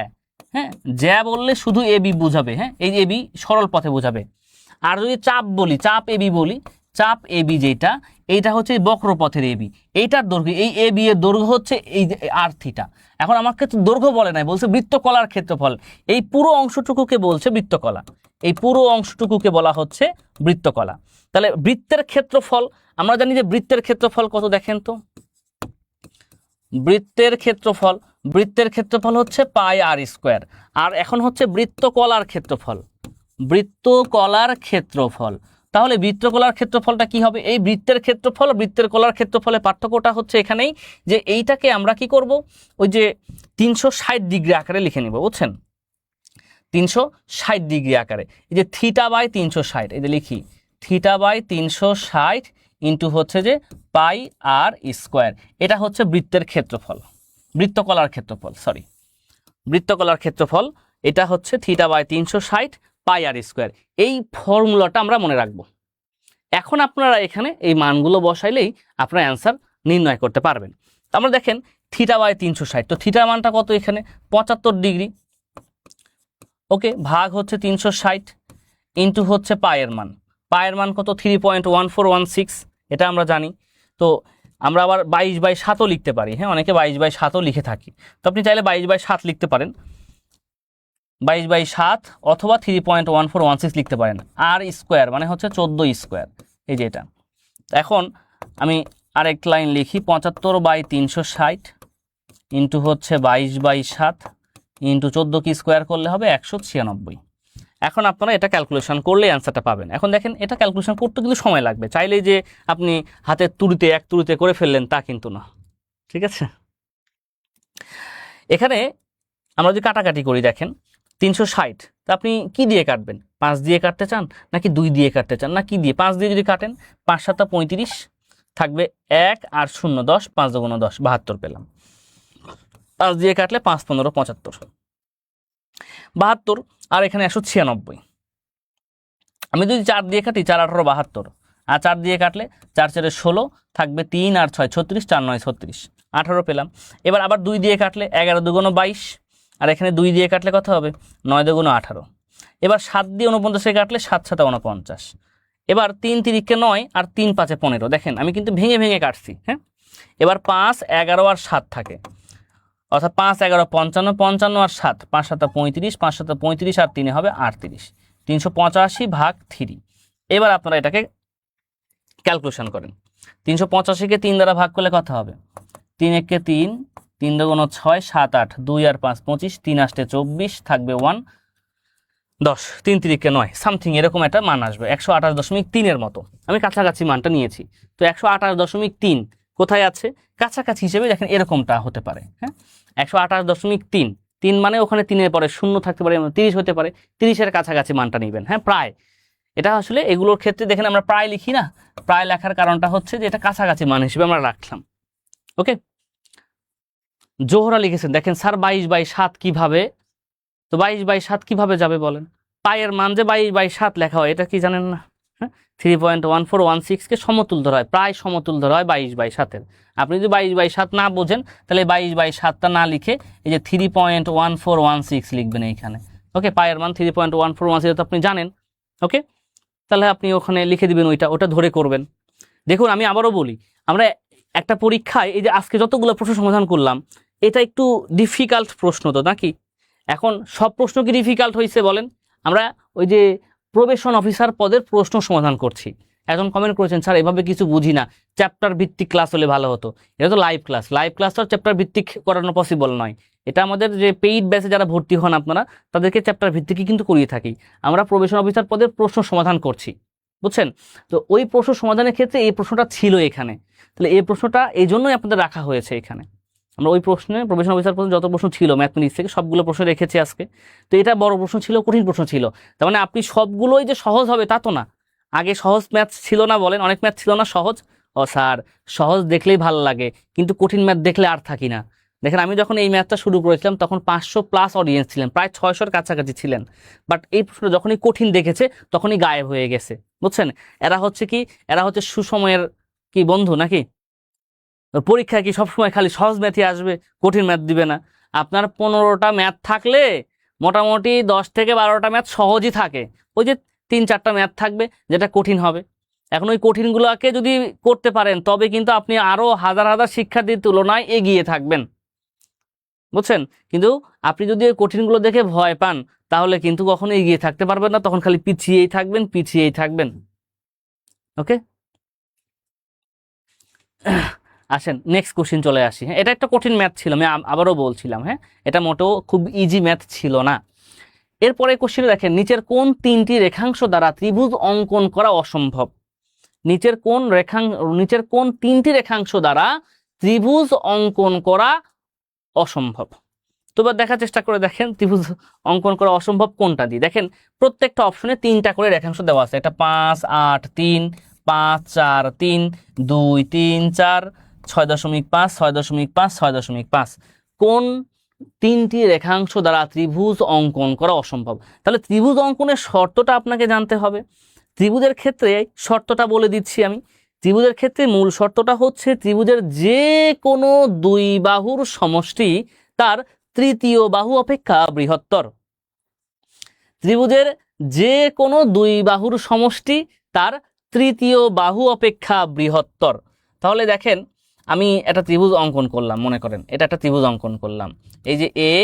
হ্যাঁ, জ্যা বললে শুধু এ বি বোঝাবে, হ্যাঁ, এই এ বি সরল পথে বোঝাবে। আর যদি চাপ বলি, চাপ এবি বলি, চাপ এবি যেটা, এইটা হচ্ছে বক্রপথের এবি, এইটার দৈর্ঘ্য, এই এবি এর দৈর্ঘ্য হচ্ছে এই আর থিটা। এখন আমাকে তো দৈর্ঘ্য বলে নাই, বলছে বৃত্তকলার ক্ষেত্রফল। এই পুরো অংশটুকুকে বলছে বৃত্তকলা, এই পুরো অংশটুকুকে বলা হচ্ছে বৃত্তকলা। তাহলে বৃত্তের ক্ষেত্রফল, আমরা জানি যে বৃত্তের ক্ষেত্রফল কত, দেখেন তো বৃত্তের ক্ষেত্রফল, বৃত্তের ক্ষেত্রফল হচ্ছে পাই আর স্কোয়ার। আর এখন হচ্ছে বৃত্তকলার ক্ষেত্রফল, বৃত্তকলার ক্ষেত্রফল। তাহলে বৃত্তকলার ক্ষেত্রফলটা কি হবে? এই বৃত্তের ক্ষেত্রফল, বৃত্তের কলার ক্ষেত্রফলের পার্থক্যটা হচ্ছে এখানেই, যে এইটাকে আমরা কি করব, ওই যে 360 ডিগ্রি আকারে লিখে নিব, বুঝছেন, 360 ডিগ্রি আকারে। এই যে থিটা বাই 360, এই যে লিখি থিটা বাই 360 ইন্টু হচ্ছে যে পাই আর স্কোয়ার। এটা হচ্ছে বৃত্তের ক্ষেত্রফল, বৃত্তকলার ক্ষেত্রফল, সরি বৃত্তকলার ক্ষেত্রফল। এটা হচ্ছে থিটা বাই 360 পাই আর স্কোয়ার। এই ফর্মুলাটা আমরা মনে রাখবো। এখন আপনারা এখানে এই মানগুলো বসাইলেই আপনারা অ্যান্সার নির্ণয় করতে পারবেন। আমরা দেখেন থিটা বাই 360, তো থিটার মানটা কত এখানে 75 ডিগ্রি, ওকে, ভাগ হচ্ছে 360 ইন্টু হচ্ছে পায়ের মান, পায়ের মান কত 3.1416, এটা আমরা জানি। তো আমরা আবার 22/7ও লিখতে পারি, হ্যাঁ, অনেকে 22/7ও লিখে থাকি। তো আপনি চাইলে 22/7 লিখতে পারেন, 22/7 অথবা 3.1416 লিখতে পারেন। আর স্কোয়ার মানে হচ্ছে 14 স্কোয়ার, এই যে এটা। এখন আমি আরেক লাইন লিখি 75/360 ইন্টু হচ্ছে 22/7 ইন্টু 14 কি স্কোয়ার করলে হবে 196। এখন আপনারা এটা ক্যালকুলেশন করলে অ্যান্সারটা পাবেন। এখন দেখেন এটা ক্যালকুলেশন করতে কিন্তু সময় লাগবে, চাইলেই যে আপনি হাতের তুড়িতে এক তুড়িতে করে ফেললেন তা কিন্তু না, ঠিক আছে। এখানে আমরা যদি কাটাকাটি করি, দেখেন 360, তা আপনি কি দিয়ে কাটবেন? 5 দিয়ে কাটতে চান নাকি 2 দিয়ে কাটতে চান, না কি দিয়ে? 5 দিয়ে যদি কাটেন 5 7 35 থাকবে 1 আর 0 10, 5 2 10 72 পেলাম। 5 দিয়ে কাটলে 5 15 75, 72 আর এখানে 196। আমি যদি 4 দিয়ে কাটি 4 18 72, আর 4 দিয়ে কাটলে 4 4 16 থাকবে 3 আর 6 36, 4 9 36, 18 পেলাম। এবার আবার 2 দিয়ে কাটলে 11 2 22, আর এখানে 2 দিয়ে কাটলে কত হবে 9 2 18। এবার 7 দিয়ে 49 কাটলে 7 7 49। এবার 3 3 9 আর 3 5 15। দেখেন আমি কিন্তু ভেঙে ভেঙে কাটছি, হ্যাঁ। এবার 5 11 আর 7 থাকে, অর্থাৎ 5 11 55, 55 আর 7 5 7 35, 5 7 35 আর 3 হবে 38, 385 ভাগ 3। এবার আপনারা এটাকে ক্যালকুলেশন করেন, 385কে 3 দ্বারা ভাগ করলে কত হবে 3 1 3, 3 2 6 7 8, 2 আর 5 25, 3 8 24 থাকবে 1 10, 3 3 9 সামথিং এরকম একটা মান আসবে 128.3 এর মতো। আমি কাছাকাছি মানটা নিয়েছি, তো 128.3 কোথায় আছে কাছাকাছি হিসেবে, দেখেন এরকমটা হতে পারে, হ্যাঁ 128.3, 3 মানে ওখানে 3 এর পরে 0 থাকতে পারে, 30 হতে পারে, 30-এর কাছাকাছি মানটা নেবেন, হ্যাঁ প্রায়। এটা আসলে এগুলোর ক্ষেত্রে দেখেন আমরা প্রায় লিখি না, প্রায় লেখার কারণটা হচ্ছে যে এটা কাছাকাছি মান হিসেবে আমরা রাখলাম, ওকে। জোহরা লিখেছেন, দেখেন স্যার 22/7 কিভাবে, তো 22/7 কিভাবে যাবে বলেন? পায়ের মান যে 22/7 লেখা হয়, এটা কি জানেন না? হ্যাঁ 3.1416কে সমতুল ধরা হয়, প্রায় সমতুল ধরা হয় 22/7-এর। আপনি যদি 22/7 না বোঝেন তাহলে 22/7টা না লিখে এই যে 3.1416 লিখবেন এইখানে, ওকে। পায়ের মান 3.1416 তো আপনি জানেন, ওকে। তাহলে আপনি ওখানে লিখে দিবেন, ওটা ধরে করবেন। দেখুন আমি আবারও বলি, আমরা একটা পরীক্ষায় এই যে আজকে যতগুলো প্রশ্ন সমাধান করলাম, এটা একটু ডিফিকাল্ট প্রশ্ন তো নাকি? এখন সব প্রশ্ন কি ডিফিকাল্ট হয়েছে বলেন? আমরা ওই যে প্রবেশন অফিসার পদের প্রশ্ন সমাধান করছি। একজন কমেন্ট করেছেন স্যার এভাবে কিছু বুঝি না, চ্যাপ্টার ভিত্তিক ক্লাস হলে ভালো হতো। এটা তো লাইভ ক্লাস, লাইভ ক্লাস তো চ্যাপ্টার ভিত্তিক করানো পসিবল নয়। এটা আমাদের যে পেইড ব্যাচে যারা ভর্তি হন আপনারা, তাদেরকে চ্যাপ্টার ভিত্তিকই কিন্তু করিয়ে থাকি। আমরা প্রবেশন অফিসার পদের প্রশ্ন সমাধান করছি, বুঝছেন? তো ওই প্রশ্ন সমাধানের ক্ষেত্রে এই প্রশ্নটা ছিল এখানে, তাহলে এই প্রশ্নটা এই জন্যই আপনাদের রাখা হয়েছে এখানে। আমরা ওই প্রশ্নে প্রবেশন অফিসার পর্যন্ত যত প্রশ্ন ছিল ম্যাথমেটিক্স থেকে সবগুলো প্রশ্ন রেখেছি আজকে। তো এটা বড় প্রশ্ন ছিল, কঠিন প্রশ্ন ছিল, তার মানে আপনি সবগুলোই যে সহজ হবে তা তো না। আগে সহজ ম্যাথ ছিল না বলেন, অনেক ম্যাথ ছিল না সহজ। ও স্যার সহজ দেখলেই ভালো লাগে, কিন্তু কঠিন ম্যাথ দেখলে আর থাকি না। দেখেন আমি যখন এই ম্যাথটা শুরু করেছিলাম তখন 500+ অডিয়েন্স ছিলেন, প্রায় 600-এর কাছাকাছি ছিলেন। বাট এই প্রশ্ন যখনই কঠিন দেখেছে তখনই গায়েব হয়ে গেছে, বুঝছেন? এরা হচ্ছে কি, এরা হচ্ছে সুসময়ের কি বন্ধু নাকি? পরীক্ষায় কি সবসময় খালি সহজ ম্যাথই আসবে, কঠিন ম্যাথ দিবে না? আপনার 15টা ম্যাথ থাকলে মোটামুটি 10 থেকে 12টা ম্যাথ সহজই থাকে। ওই যে 3-4টা ম্যাথ থাকবে যেটা কঠিন হবে। এখন ওই কঠিনগুলোকে যদি করতে পারেন তবে কিন্তু আপনি আরও হাজার হাজার শিক্ষার্থীর তুলনায় এগিয়ে থাকবেন, বুঝছেন। কিন্তু আপনি যদি ওই কঠিনগুলো দেখে ভয় পান তাহলে কিন্তু কখনো এগিয়ে থাকতে পারবেন না, তখন খালি পিছিয়েই থাকবেন, পিছিয়েই থাকবেন। ওকে, আসেন নেক্সট কোশ্চিন চলে আসি। হ্যাঁ, এটা একটা কঠিন ম্যাথ ছিল, আমি আবারও বলছিলাম। হ্যাঁ, এটা মোটেও খুব ইজি ম্যাথ ছিল না। এরপরে কোশ্চিনে দেখেন, নিচের কোন 3টি রেখাংশ দ্বারা ত্রিভুজ অঙ্কন করা অসম্ভব? নিচের কোন 3টি রেখাংশ দ্বারা ত্রিভুজ অঙ্কন করা অসম্ভব? তো এবার দেখার চেষ্টা করে দেখেন ত্রিভুজ অঙ্কন করা অসম্ভব কোনটা দিয়ে। দেখেন প্রত্যেকটা অপশনে 3টা করে রেখাংশ দেওয়া আছে। এটা 5, 8, 3, 5, 4, 3, 2, 3, 4, 6.5, 6.5, 6.5। কোন 3টি রেখাংশ দ্বারা ত্রিভুজ অঙ্কন করা অসম্ভব? তাহলে ত্রিভুজ অঙ্কনের শর্তটা আপনাকে জানতে হবে। ত্রিভুজের ক্ষেত্রে শর্তটা বলে দিচ্ছি আমি। ত্রিভুজের ক্ষেত্রে মূল শর্তটা হচ্ছে ত্রিভুজের যে কোনো দুই বাহুর সমষ্টি তার তৃতীয় বাহু অপেক্ষা বৃহত্তর। ত্রিভুজের যে কোনো দুই বাহুর সমষ্টি তার তৃতীয় বাহু অপেক্ষা বৃহত্তর। তাহলে দেখেন আমি একটা ত্রিভুজ অঙ্কন করলাম, মনে করেন এটা একটা ত্রিভুজ অঙ্কন করলাম, এই যে এ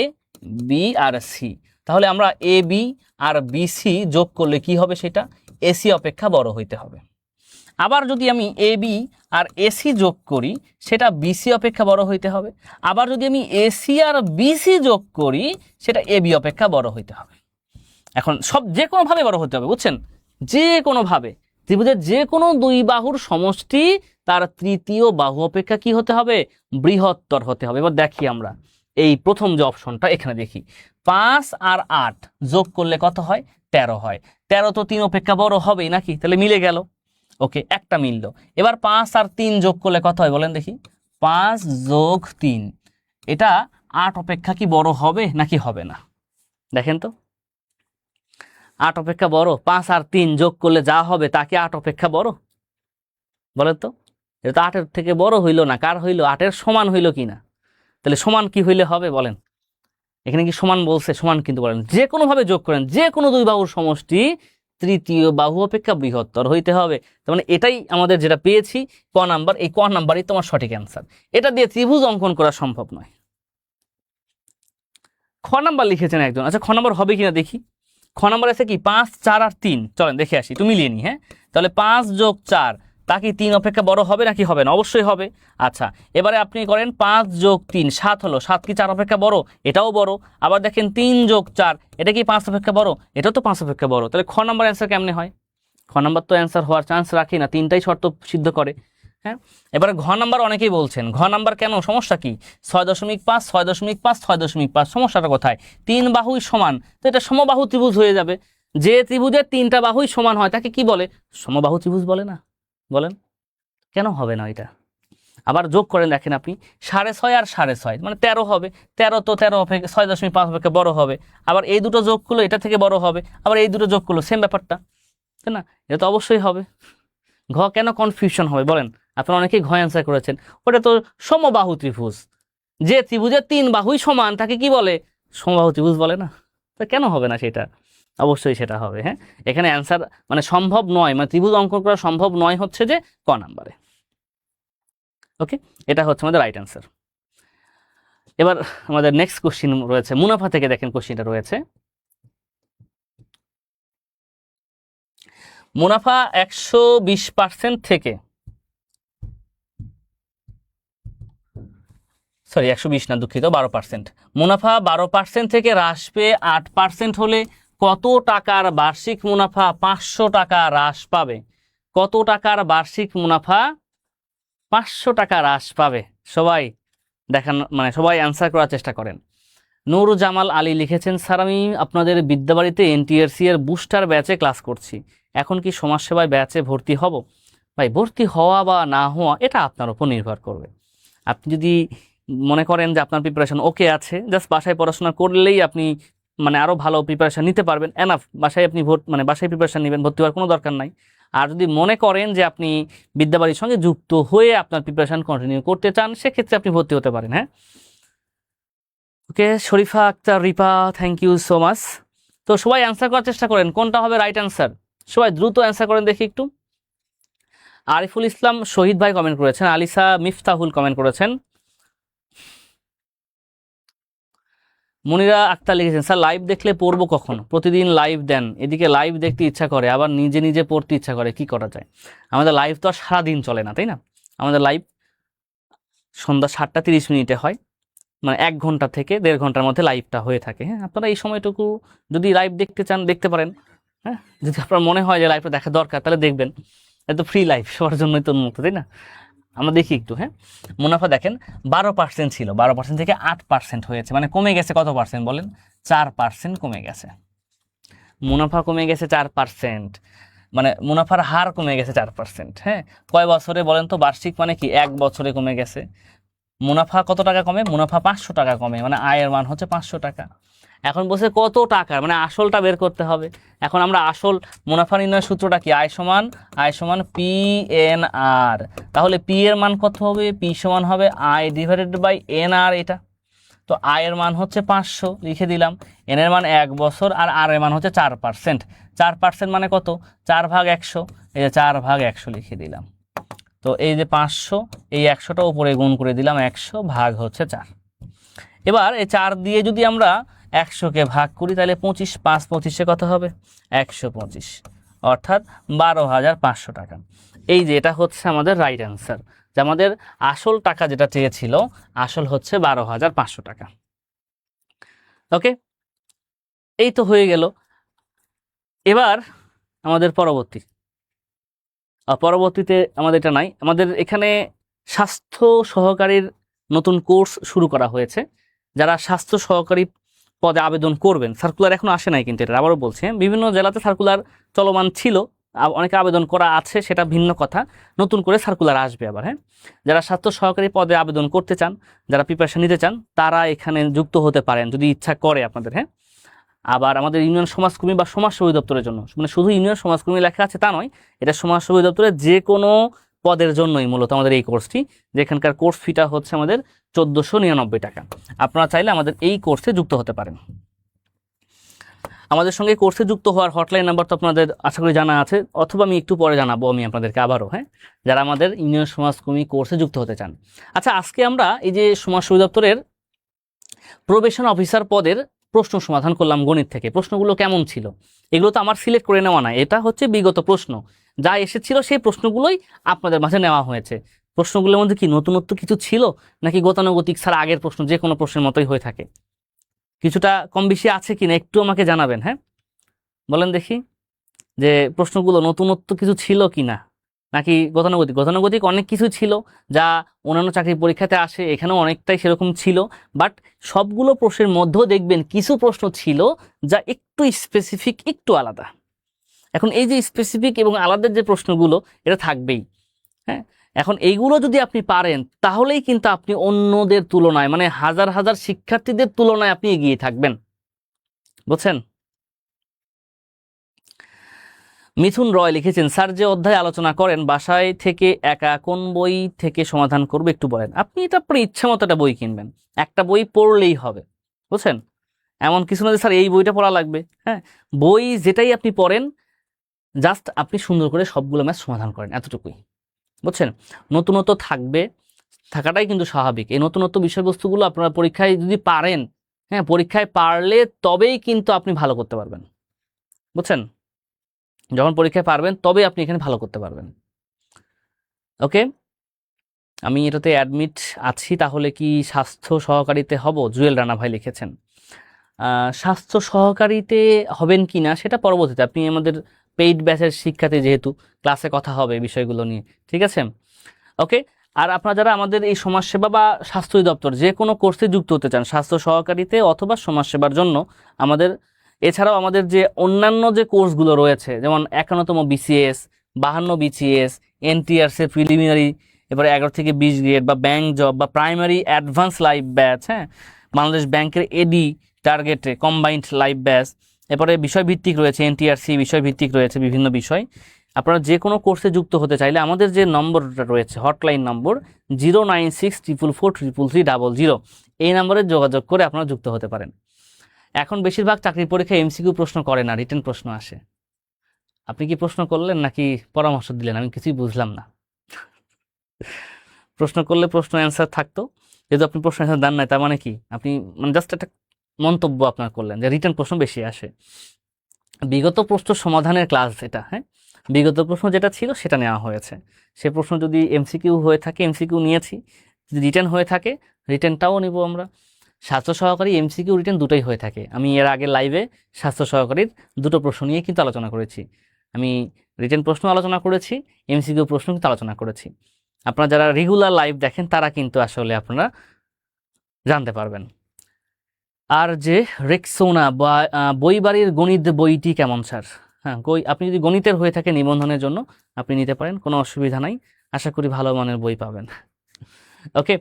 বি আর সি। তাহলে আমরা A B R B C যোগ করলে কি হবে, সেটা এসি অপেক্ষা বড় হইতে হবে। আবার যদি আমি এ বি আর এসি যোগ করি সেটা বিসি অপেক্ষা বড় হইতে হবে। আবার যদি আমি এসি আর বিসি যোগ করি সেটা এবি অপেক্ষা বড় হইতে হবে। এখন সব যে কোনোভাবে বড় হতে হবে, বুঝছেন, যে কোনোভাবে। ত্রিভুজের যে কোনো দুই বাহুর সমষ্টি তার তৃতীয় বাহু অপেক্ষা কি হতে হবে, বৃহত্তর হতে হবে। এবার দেখি আমরা এই প্রথম যে অপশনটা, এখানে দেখি 5 আর 8 যোগ করলে কত হয়, 13 হয়। 13 তো 3 অপেক্ষা বড় হবেই নাকি, তাহলে মিলে গেল। ওকে, একটা মিলল। এবার 5 আর 3 যোগ করলে কত হয় বলেন দেখি, 5 যোগ 3, এটা 8 অপেক্ষা কি বড় হবে নাকি হবে না? দেখেন তো, 8 অপেক্ষা বড়। 5 আর 3 যোগ করলে যা হবে তা কি 8 অপেক্ষা বড়? বলেন তো, এটা তো 8-এর থেকে বড় হইল না, কার হইল, 8-এর সমান হইল কিনা? তাহলে সমান কি হইলে হবে বলেন? এখানে কি সমান বলছে? সমান কিন্তু বলেন যে কোনোভাবে যোগ করেন, যে কোনো দুই বাহুর সমষ্টি তৃতীয় বাহু অপেক্ষা বৃহত্তর হইতে হবে। তার মানে এটাই আমাদের যেটা পেয়েছি ক নাম্বার, এই ক নাম্বারই তোমার সঠিক অ্যান্সার। এটা দিয়ে ত্রিভুজ অঙ্কন করা সম্ভব নয়। খ নাম্বার লিখেছেন একজন, আচ্ছা খ নাম্বার হবে কিনা দেখি। খ নাম্বার আছে কি 5, 4 আর 3, চলেন দেখে আসি, তুমি মিলিয়ে নি। হ্যাঁ, তাহলে 5 যোগ 4 তা কি 3 অপেক্ষা বড় হবে নাকি হবে না? অবশ্যই হবে। আচ্ছা, এবারে আপনি করেন 5 যোগ 3, 7 হলো, 7 কি 4 অপেক্ষা বড়? এটাও বড়। আবার দেখেন 3 যোগ 4, এটা কি 5 অপেক্ষা বড়? এটাও তো 5 অপেক্ষা বড়। তাহলে খ নাম্বার অ্যান্সার কেমনে হয়? খ নাম্বার তো অ্যান্সার হওয়ার চান্স রাখি না, 3টাই শর্ত সিদ্ধ করে। হ্যাঁ, এবারে ঘ নাম্বার অনেকেই বলছেন, ঘ নাম্বার কেন, সমস্যা কি? 6.5, 6.5, 6.5, সমস্যাটা কোথায়? 3 বাহুই সমান, তো এটা সমবাহু ত্রিভুজ হয়ে যাবে। যে ত্রিভুজের 3টা বাহুই সমান হয় তাকে কি বলে? সমবাহু ত্রিভুজ বলে না? বলেন কেন হবে না এটা? আবার যোগ করেন, দেখেন আপনি 6.5 আর 6.5 মানে 13 হবে। 13 তো 13 অপেক্ষা 6.5 অপেক্ষা বড় হবে। আবার এই দুটো যোগ করলো এটা থেকে বড় হবে, আবার এই দুটো যোগ করলো সেম ব্যাপারটা, তাই না? এটা তো অবশ্যই হবে। ঘ কেন কনফিউশন হবে বলেন? আপনারা অনেকেই ঘ অ্যান্সার করেছেন, ওটা তো সমবাহু ত্রিভুজ। যে ত্রিভুজের 3 বাহুই সমান তাকে কি বলে? সমবাহু ত্রিভুজ বলে না? তো কেন হবে না সেটা? অবশ্যই সেটা হবে। হ্যাঁ, এখানে অ্যান্সার মানে সম্ভব নয়, মানে ত্রিভুজ অঙ্কন করা সম্ভব নয় হচ্ছে যে ক নাম্বারে। ওকে, এটা হচ্ছে আমাদের রাইট অ্যান্সার। এবার আমাদের নেক্সট কোশ্চিন রয়েছে মুনাফা থেকে, দেখেন কোশ্চিনটা রয়েছে, মুনাফা 120% থেকে, সরি 120 না, দুঃখিত, 12%। মুনাফা 12% থেকে হ্রাস পেয়ে 8% হলে কত টাকার বার্ষিক মুনাফা 500 টাকা হ্রাস পাবে? কত টাকার বার্ষিক মুনাফা 500 টাকা হ্রাস পাবে? সবাই দেখান, মানে সবাই অ্যান্সার করার চেষ্টা করেন। নূর জামাল আলী লিখেছেন, স্যার আমি আপনাদের বিদ্যাবাড়িতে এনটিআরসি এর বুস্টার ব্যাচে ক্লাস করছি, এখন কি সমাজসেবায় ব্যাচে ভর্তি হব? ভাই, ভর্তি হওয়া বা না হওয়া এটা আপনার উপর নির্ভর করবে। আপনি যদি মনে করেন যে আপনার প্রিপারেশন ওকে আছে, জাস্ট বাসায় পড়াশোনা করলেই আপনি মানে আরও ভালো প্রিপারেশন নিতে পারবেন, এনাফ, বাসায় আপনি মানে বাসায় প্রিপারেশন নেবেন, ভর্তি হওয়ার কোনো দরকার নাই। আর যদি মনে করেন যে আপনি বিদ্যাবাড়ির সঙ্গে যুক্ত হয়ে আপনার প্রিপারেশন কন্টিনিউ করতে চান, সেক্ষেত্রে আপনি ভর্তি হতে পারেন। হ্যাঁ, okay, Sharifa Akter Ripa, thank you so much. তো সবাই অ্যান্সার করার চেষ্টা করেন, কোনটা হবে রাইট অ্যান্সার? সবাই দ্রুত অ্যান্সার করেন দেখি একটু। আরিফুল ইসলাম শহীদ ভাই কমেন্ট করেছেন, আলিসা মিফতাহুল কমেন্ট করেছেন, মনিরা আক্তার লিখেছেন স্যার লাইভ দেখলে পড়বো কখন? প্রতিদিন লাইভ দেন, এদিকে লাইভ দেখতে ইচ্ছা করে আবার নিজে নিজে পড়তে ইচ্ছা করে, কি করা যায়? আমাদের লাইভ তো আর সারাদিন চলে না, তাই না? আমাদের লাইভ সন্ধ্যা 7টা 30 হয়, মানে 1 ঘন্টা থেকে 1.5 ঘন্টার মধ্যে লাইভটা হয়ে থাকে। হ্যাঁ, আপনারা এই সময়টুকু যদি লাইভ দেখতে চান দেখতে পারেন। হ্যাঁ, যদি আপনার মনে হয় যে লাইভটা দেখা দরকার তাহলে দেখবেন, এটা তো ফ্রি লাইভ, সবার জন্যই তো উন্মুক্ত, তাই না? আমরা দেখি একটু। হ্যাঁ, মুনাফা দেখেন 12% ছিল, 12% থেকে 8% হয়েছে, মানে কমে গেছে কত পার্সেন্ট বলেন? 4% কমে গেছে। মুনাফা কমে গেছে 4%, মানে মুনাফার হার কমে গেছে 4%। হ্যাঁ, কয় বছরে বলেন তো? বার্ষিক মানে কি 1 বছরে কমে গেছে। মুনাফা কত টাকা কমে? মুনাফা 500 টাকা কমে, মানে আয়ের মান হচ্ছে 500 টাকা। এখন বলছে কত টাকা, মানে আসলটা বের করতে হবে। এখন আমরা আসল মুনাফা নির্ণয়ের সূত্রটা কি? আয় সমান পি এন আর। তাহলে পি এর মান কত হবে? পি সমান হবে আই ডিভাইডেড বাই এন আর, এটা তো আয়ের মান হচ্ছে 500 লিখে দিলাম, এন এর মান 1 বছর, আর আর এর মান হচ্ছে 4%। 4% মানে কত? 4/100, এই যে 4/100 লিখে দিলাম। তো এই যে 500, এই 100টা উপরে গুণ করে দিলাম, 100 ভাগ হচ্ছে 4। এবার এই 4 দিয়ে যদি আমরা 100কে ভাগ করি তাহলে 25, 5 25-এ কত হবে? 125, অর্থাৎ 12,500 টাকা। এই যে এটা হচ্ছে আমাদের রাইট অ্যান্সার, যে আমাদের আসল টাকা যেটা চেয়েছিল, আসল হচ্ছে 12,500 টাকা। ওকে, এই তো হয়ে গেল। এবার আমাদের পরবর্তীতে আমাদের এটা নাই, আমাদের এখানে স্বাস্থ্য সহকারীর নতুন কোর্স শুরু করা হয়েছে। যারা স্বাস্থ্য সহকারী পদে আবেদন করবেন, সার্কুলার এখনো আসে নাই, কিন্তু এটা আবারও বলছি, বিভিন্ন জেলাতে সার্কুলার চলমান ছিল, অনেকে আবেদন করা আছে, সেটা ভিন্ন কথা। নতুন করে সার্কুলার আসবে আবার। হ্যাঁ, যারা স্বাস্থ্য সহকারী পদে আবেদন করতে চান, যারা প্রিপারেশন নিতে চান, তারা এখানে যুক্ত হতে পারেন যদি ইচ্ছা করে আপনাদের। হ্যাঁ, আবার আমাদের ইউনিয়ন সমাজকর্মী বা সমাজসেবা অধিদপ্তরের জন্য, মানে শুধু ইউনিয়ন সমাজকর্মী লেখা আছে তা নয়, এটা সমাজসেবা অধিদপ্তরের যে কোনো পদের জন্যই মূলত আমাদের এই কোর্সটি, যেখানকার কোর্স ফিটা হচ্ছে আমাদের 1499 টাকা। আপনারা চাইলে আমাদের এই কোর্সে যুক্ত হতে পারেন। আমাদের সঙ্গে কোর্সে যুক্ত হওয়ার হটলাইন নাম্বার তো আপনাদের আশা করি জানা আছে, অথবা আমি একটু পরে জানাবো আমি আপনাদেরকে আবারও। হ্যাঁ, যারা আমাদের ইউনিয়ন সমাজকর্মী কোর্সে যুক্ত হতে চান। আচ্ছা, আজকে আমরা এই যে সমাজসেবা অধিদপ্তরের প্রবেশন অফিসার পদের প্রশ্ন সমাধান করলাম গণিত থেকে। প্রশ্নগুলো কেমন ছিল? এগুলো তো আমার সিলেক্ট করে নেওয়া না, এটা হচ্ছে বিগত প্রশ্ন, যা এসেছিল সেই প্রশ্নগুলোই আপনাদের মাঝে নেওয়া হয়েছে। প্রশ্নগুলোর মধ্যে কি নতুনত্ব কিছু ছিল, নাকি গতানুগতিক ছাড়া আগের প্রশ্ন যে কোনো প্রশ্নের মতোই হয়ে থাকে? কিছুটা কম বেশি আছে কিনা একটু আমাকে জানাবেন। হ্যাঁ, বলেন দেখি যে প্রশ্নগুলো নতুনত্ব কিছু ছিল কিনা, নাকি গতানুগতিক অনেক কিছু ছিল যা অন্যান্য চাকরির পরীক্ষাতে আসে, এখানেও অনেকটাই সেরকম ছিল। বাট সবগুলো প্রশ্নের মধ্যেও দেখবেন কিছু প্রশ্ন ছিল যা একটু স্পেসিফিক, একটু আলাদা। এখন এই যে স্পেসিফিক এবং আলাদার যে প্রশ্নগুলো, এটা থাকবেই। হ্যাঁ, এখন এইগুলো যদি আপনি পারেন তাহলেই কিন্তু আপনি অন্যদের তুলনায়, মানে হাজার হাজার শিক্ষার্থীদের তুলনায় আপনি এগিয়ে থাকবেন। বুঝছেন? মিথুন রয় লিখেছেন, স্যার যে অধ্যায় আলোচনা করেন বাসায় থেকে একা কোন বই থেকে সমাধান করবে একটু বলেন। আপনি এটা আপনার ইচ্ছা মতো একটা বই কিনবেন, একটা বই পড়লেই হবে। বুঝছেন? এমন কিছু না যে স্যার এই বইটা পড়া লাগবে। হ্যাঁ, বই যেটাই আপনি পড়েন, জাস্ট আপনি সুন্দর করে সবগুলো ম্যাথ সমাধান করেন, এতটুকুই। বুঝছেন? নতুনত্ব থাকবে, থাকাটাই কিন্তু স্বাভাবিক। এই নতুনত্ব বিষয়বস্তুগুলো আপনারা পরীক্ষায় যদি পারেন, হ্যাঁ, পরীক্ষায় পারলে তবেই কিন্তু আপনি ভালো করতে পারবেন। বুঝছেন? যখন পরীক্ষায় পারবেন তবে আপনি এখানে ভালো করতে পারবেন। ওকে, আমি এটাতে অ্যাডমিট আছি, তাহলে কি স্বাস্থ্য সহকারীতে হব? জুয়েল রানা ভাই লিখেছেন। স্বাস্থ্য সহকারীতে হবেন কি না সেটা পরবর্তীতে, আপনি আমাদের পেইড ব্যাচের শিক্ষার্থী, যেহেতু ক্লাসে কথা হবে বিষয়গুলো নিয়ে, ঠিক আছে? ওকে, আর আপনারা যারা আমাদের এই সমাজসেবা বা স্বাস্থ্য অধিদপ্তর যে কোনো কোর্সে যুক্ত হতে চান, স্বাস্থ্য সহকারীতে অথবা সমাজসেবার জন্য, আমাদের এছাড়াও আমাদের যে অন্যান্য যে কোর্সগুলো রয়েছে, যেমন 51তম বিসিএস, 52 বিসিএস, এনটিআরসি প্রিলিমিনারি, এবারে 11 থেকে 20 গ্রেড বা ব্যাংক জব বা প্রাইমারি অ্যাডভান্স লাইভ ব্যাচ, হ্যাঁ, বাংলাদেশ ব্যাংকের এডি টার্গেটে কম্বাইন্ড লাইভ ব্যাচ, এরপরে বিষয়ভিত্তিক রয়েছে, এনটিআরসি বিষয়ভিত্তিক রয়েছে বিভিন্ন বিষয়। আপনারা যে কোনো কোর্সে যুক্ত হতে চাইলে আমাদের যে নম্বরটা রয়েছে, হটলাইন নম্বর 09644333300, এই নম্বরে যোগাযোগ করে আপনারা যুক্ত হতে পারেন। এখন বেশিরভাগ চাকরির পরীক্ষায় এমসিকিউ প্রশ্ন করে না, রিটেন প্রশ্ন আসে। আপনি কি প্রশ্ন করলেন নাকি পরামর্শ দিলেন? আমি কিছুই বুঝলাম না। প্রশ্ন করলে প্রশ্ন অ্যান্সার থাকতো, যেহেতু আপনি প্রশ্ন অ্যান্সার দেন নাই, তার মানে কি আপনি মানে জাস্ট একটা মন্তব্য আপনার করলেন যে রিটেন প্রশ্ন বেশি আসে। বিগত প্রশ্ন সমাধানের ক্লাস এটা, হ্যাঁ, বিগত প্রশ্ন যেটা ছিল সেটা নেওয়া হয়েছে। সে প্রশ্ন যদি এমসিকিউ হয়ে থাকে এমসিকিউ নিয়েছি, যদি রিটেন হয়ে থাকে রিটেনটাও নিব আমরা। স্বাস্থ্য সহকারী এমসিকিউ রিটেন দুটোই হয়ে থাকে। আমি এর আগে লাইভে স্বাস্থ্য সহকারীর দুটো প্রশ্ন নিয়ে কিন্তু আলোচনা করেছি। আমি রিটেন প্রশ্ন আলোচনা করেছি, এমসিকিউ প্রশ্ন কিন্তু আলোচনা করেছি। আপনারা যারা রেগুলার লাইভ দেখেন তারা কিন্তু আসলে আপনারা জানতে পারবেন। আর যে রেক্সোনা বা বইবাড়ির গণিত বইটি কেমন স্যার? হ্যাঁ, আপনি যদি গণিতের হয়ে থাকে নিবন্ধনের জন্য আপনি নিতে পারেন, কোনো অসুবিধা নাই। আশা করি ভালো মানের বই পাবেন। ওকে,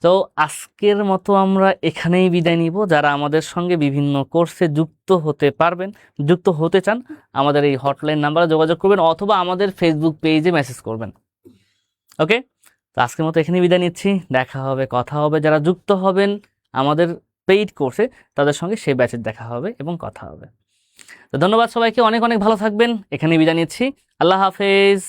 তো আজকের মতো আমরা এখানেই বিদায় নিব। যারা আমাদের সঙ্গে বিভিন্ন কোর্সে যুক্ত হতে পারবেন, যুক্ত হতে চান, আমাদের এই হটলাইন নাম্বারে যোগাযোগ করবেন অথবা আমাদের ফেসবুক পেজে মেসেজ করবেন। ওকে, তো আজকের মতো এখানেই বিদায় নিচ্ছি। দেখা হবে, কথা হবে। যারা যুক্ত হবেন আমাদের পেইড কোর্সে তাদের সঙ্গে সেই ব্যাচের দেখা হবে এবং কথা হবে। তো ধন্যবাদ সবাইকে, অনেক অনেক ভালো থাকবেন। এখানেই বিদায় নিচ্ছি। আল্লাহ হাফেজ।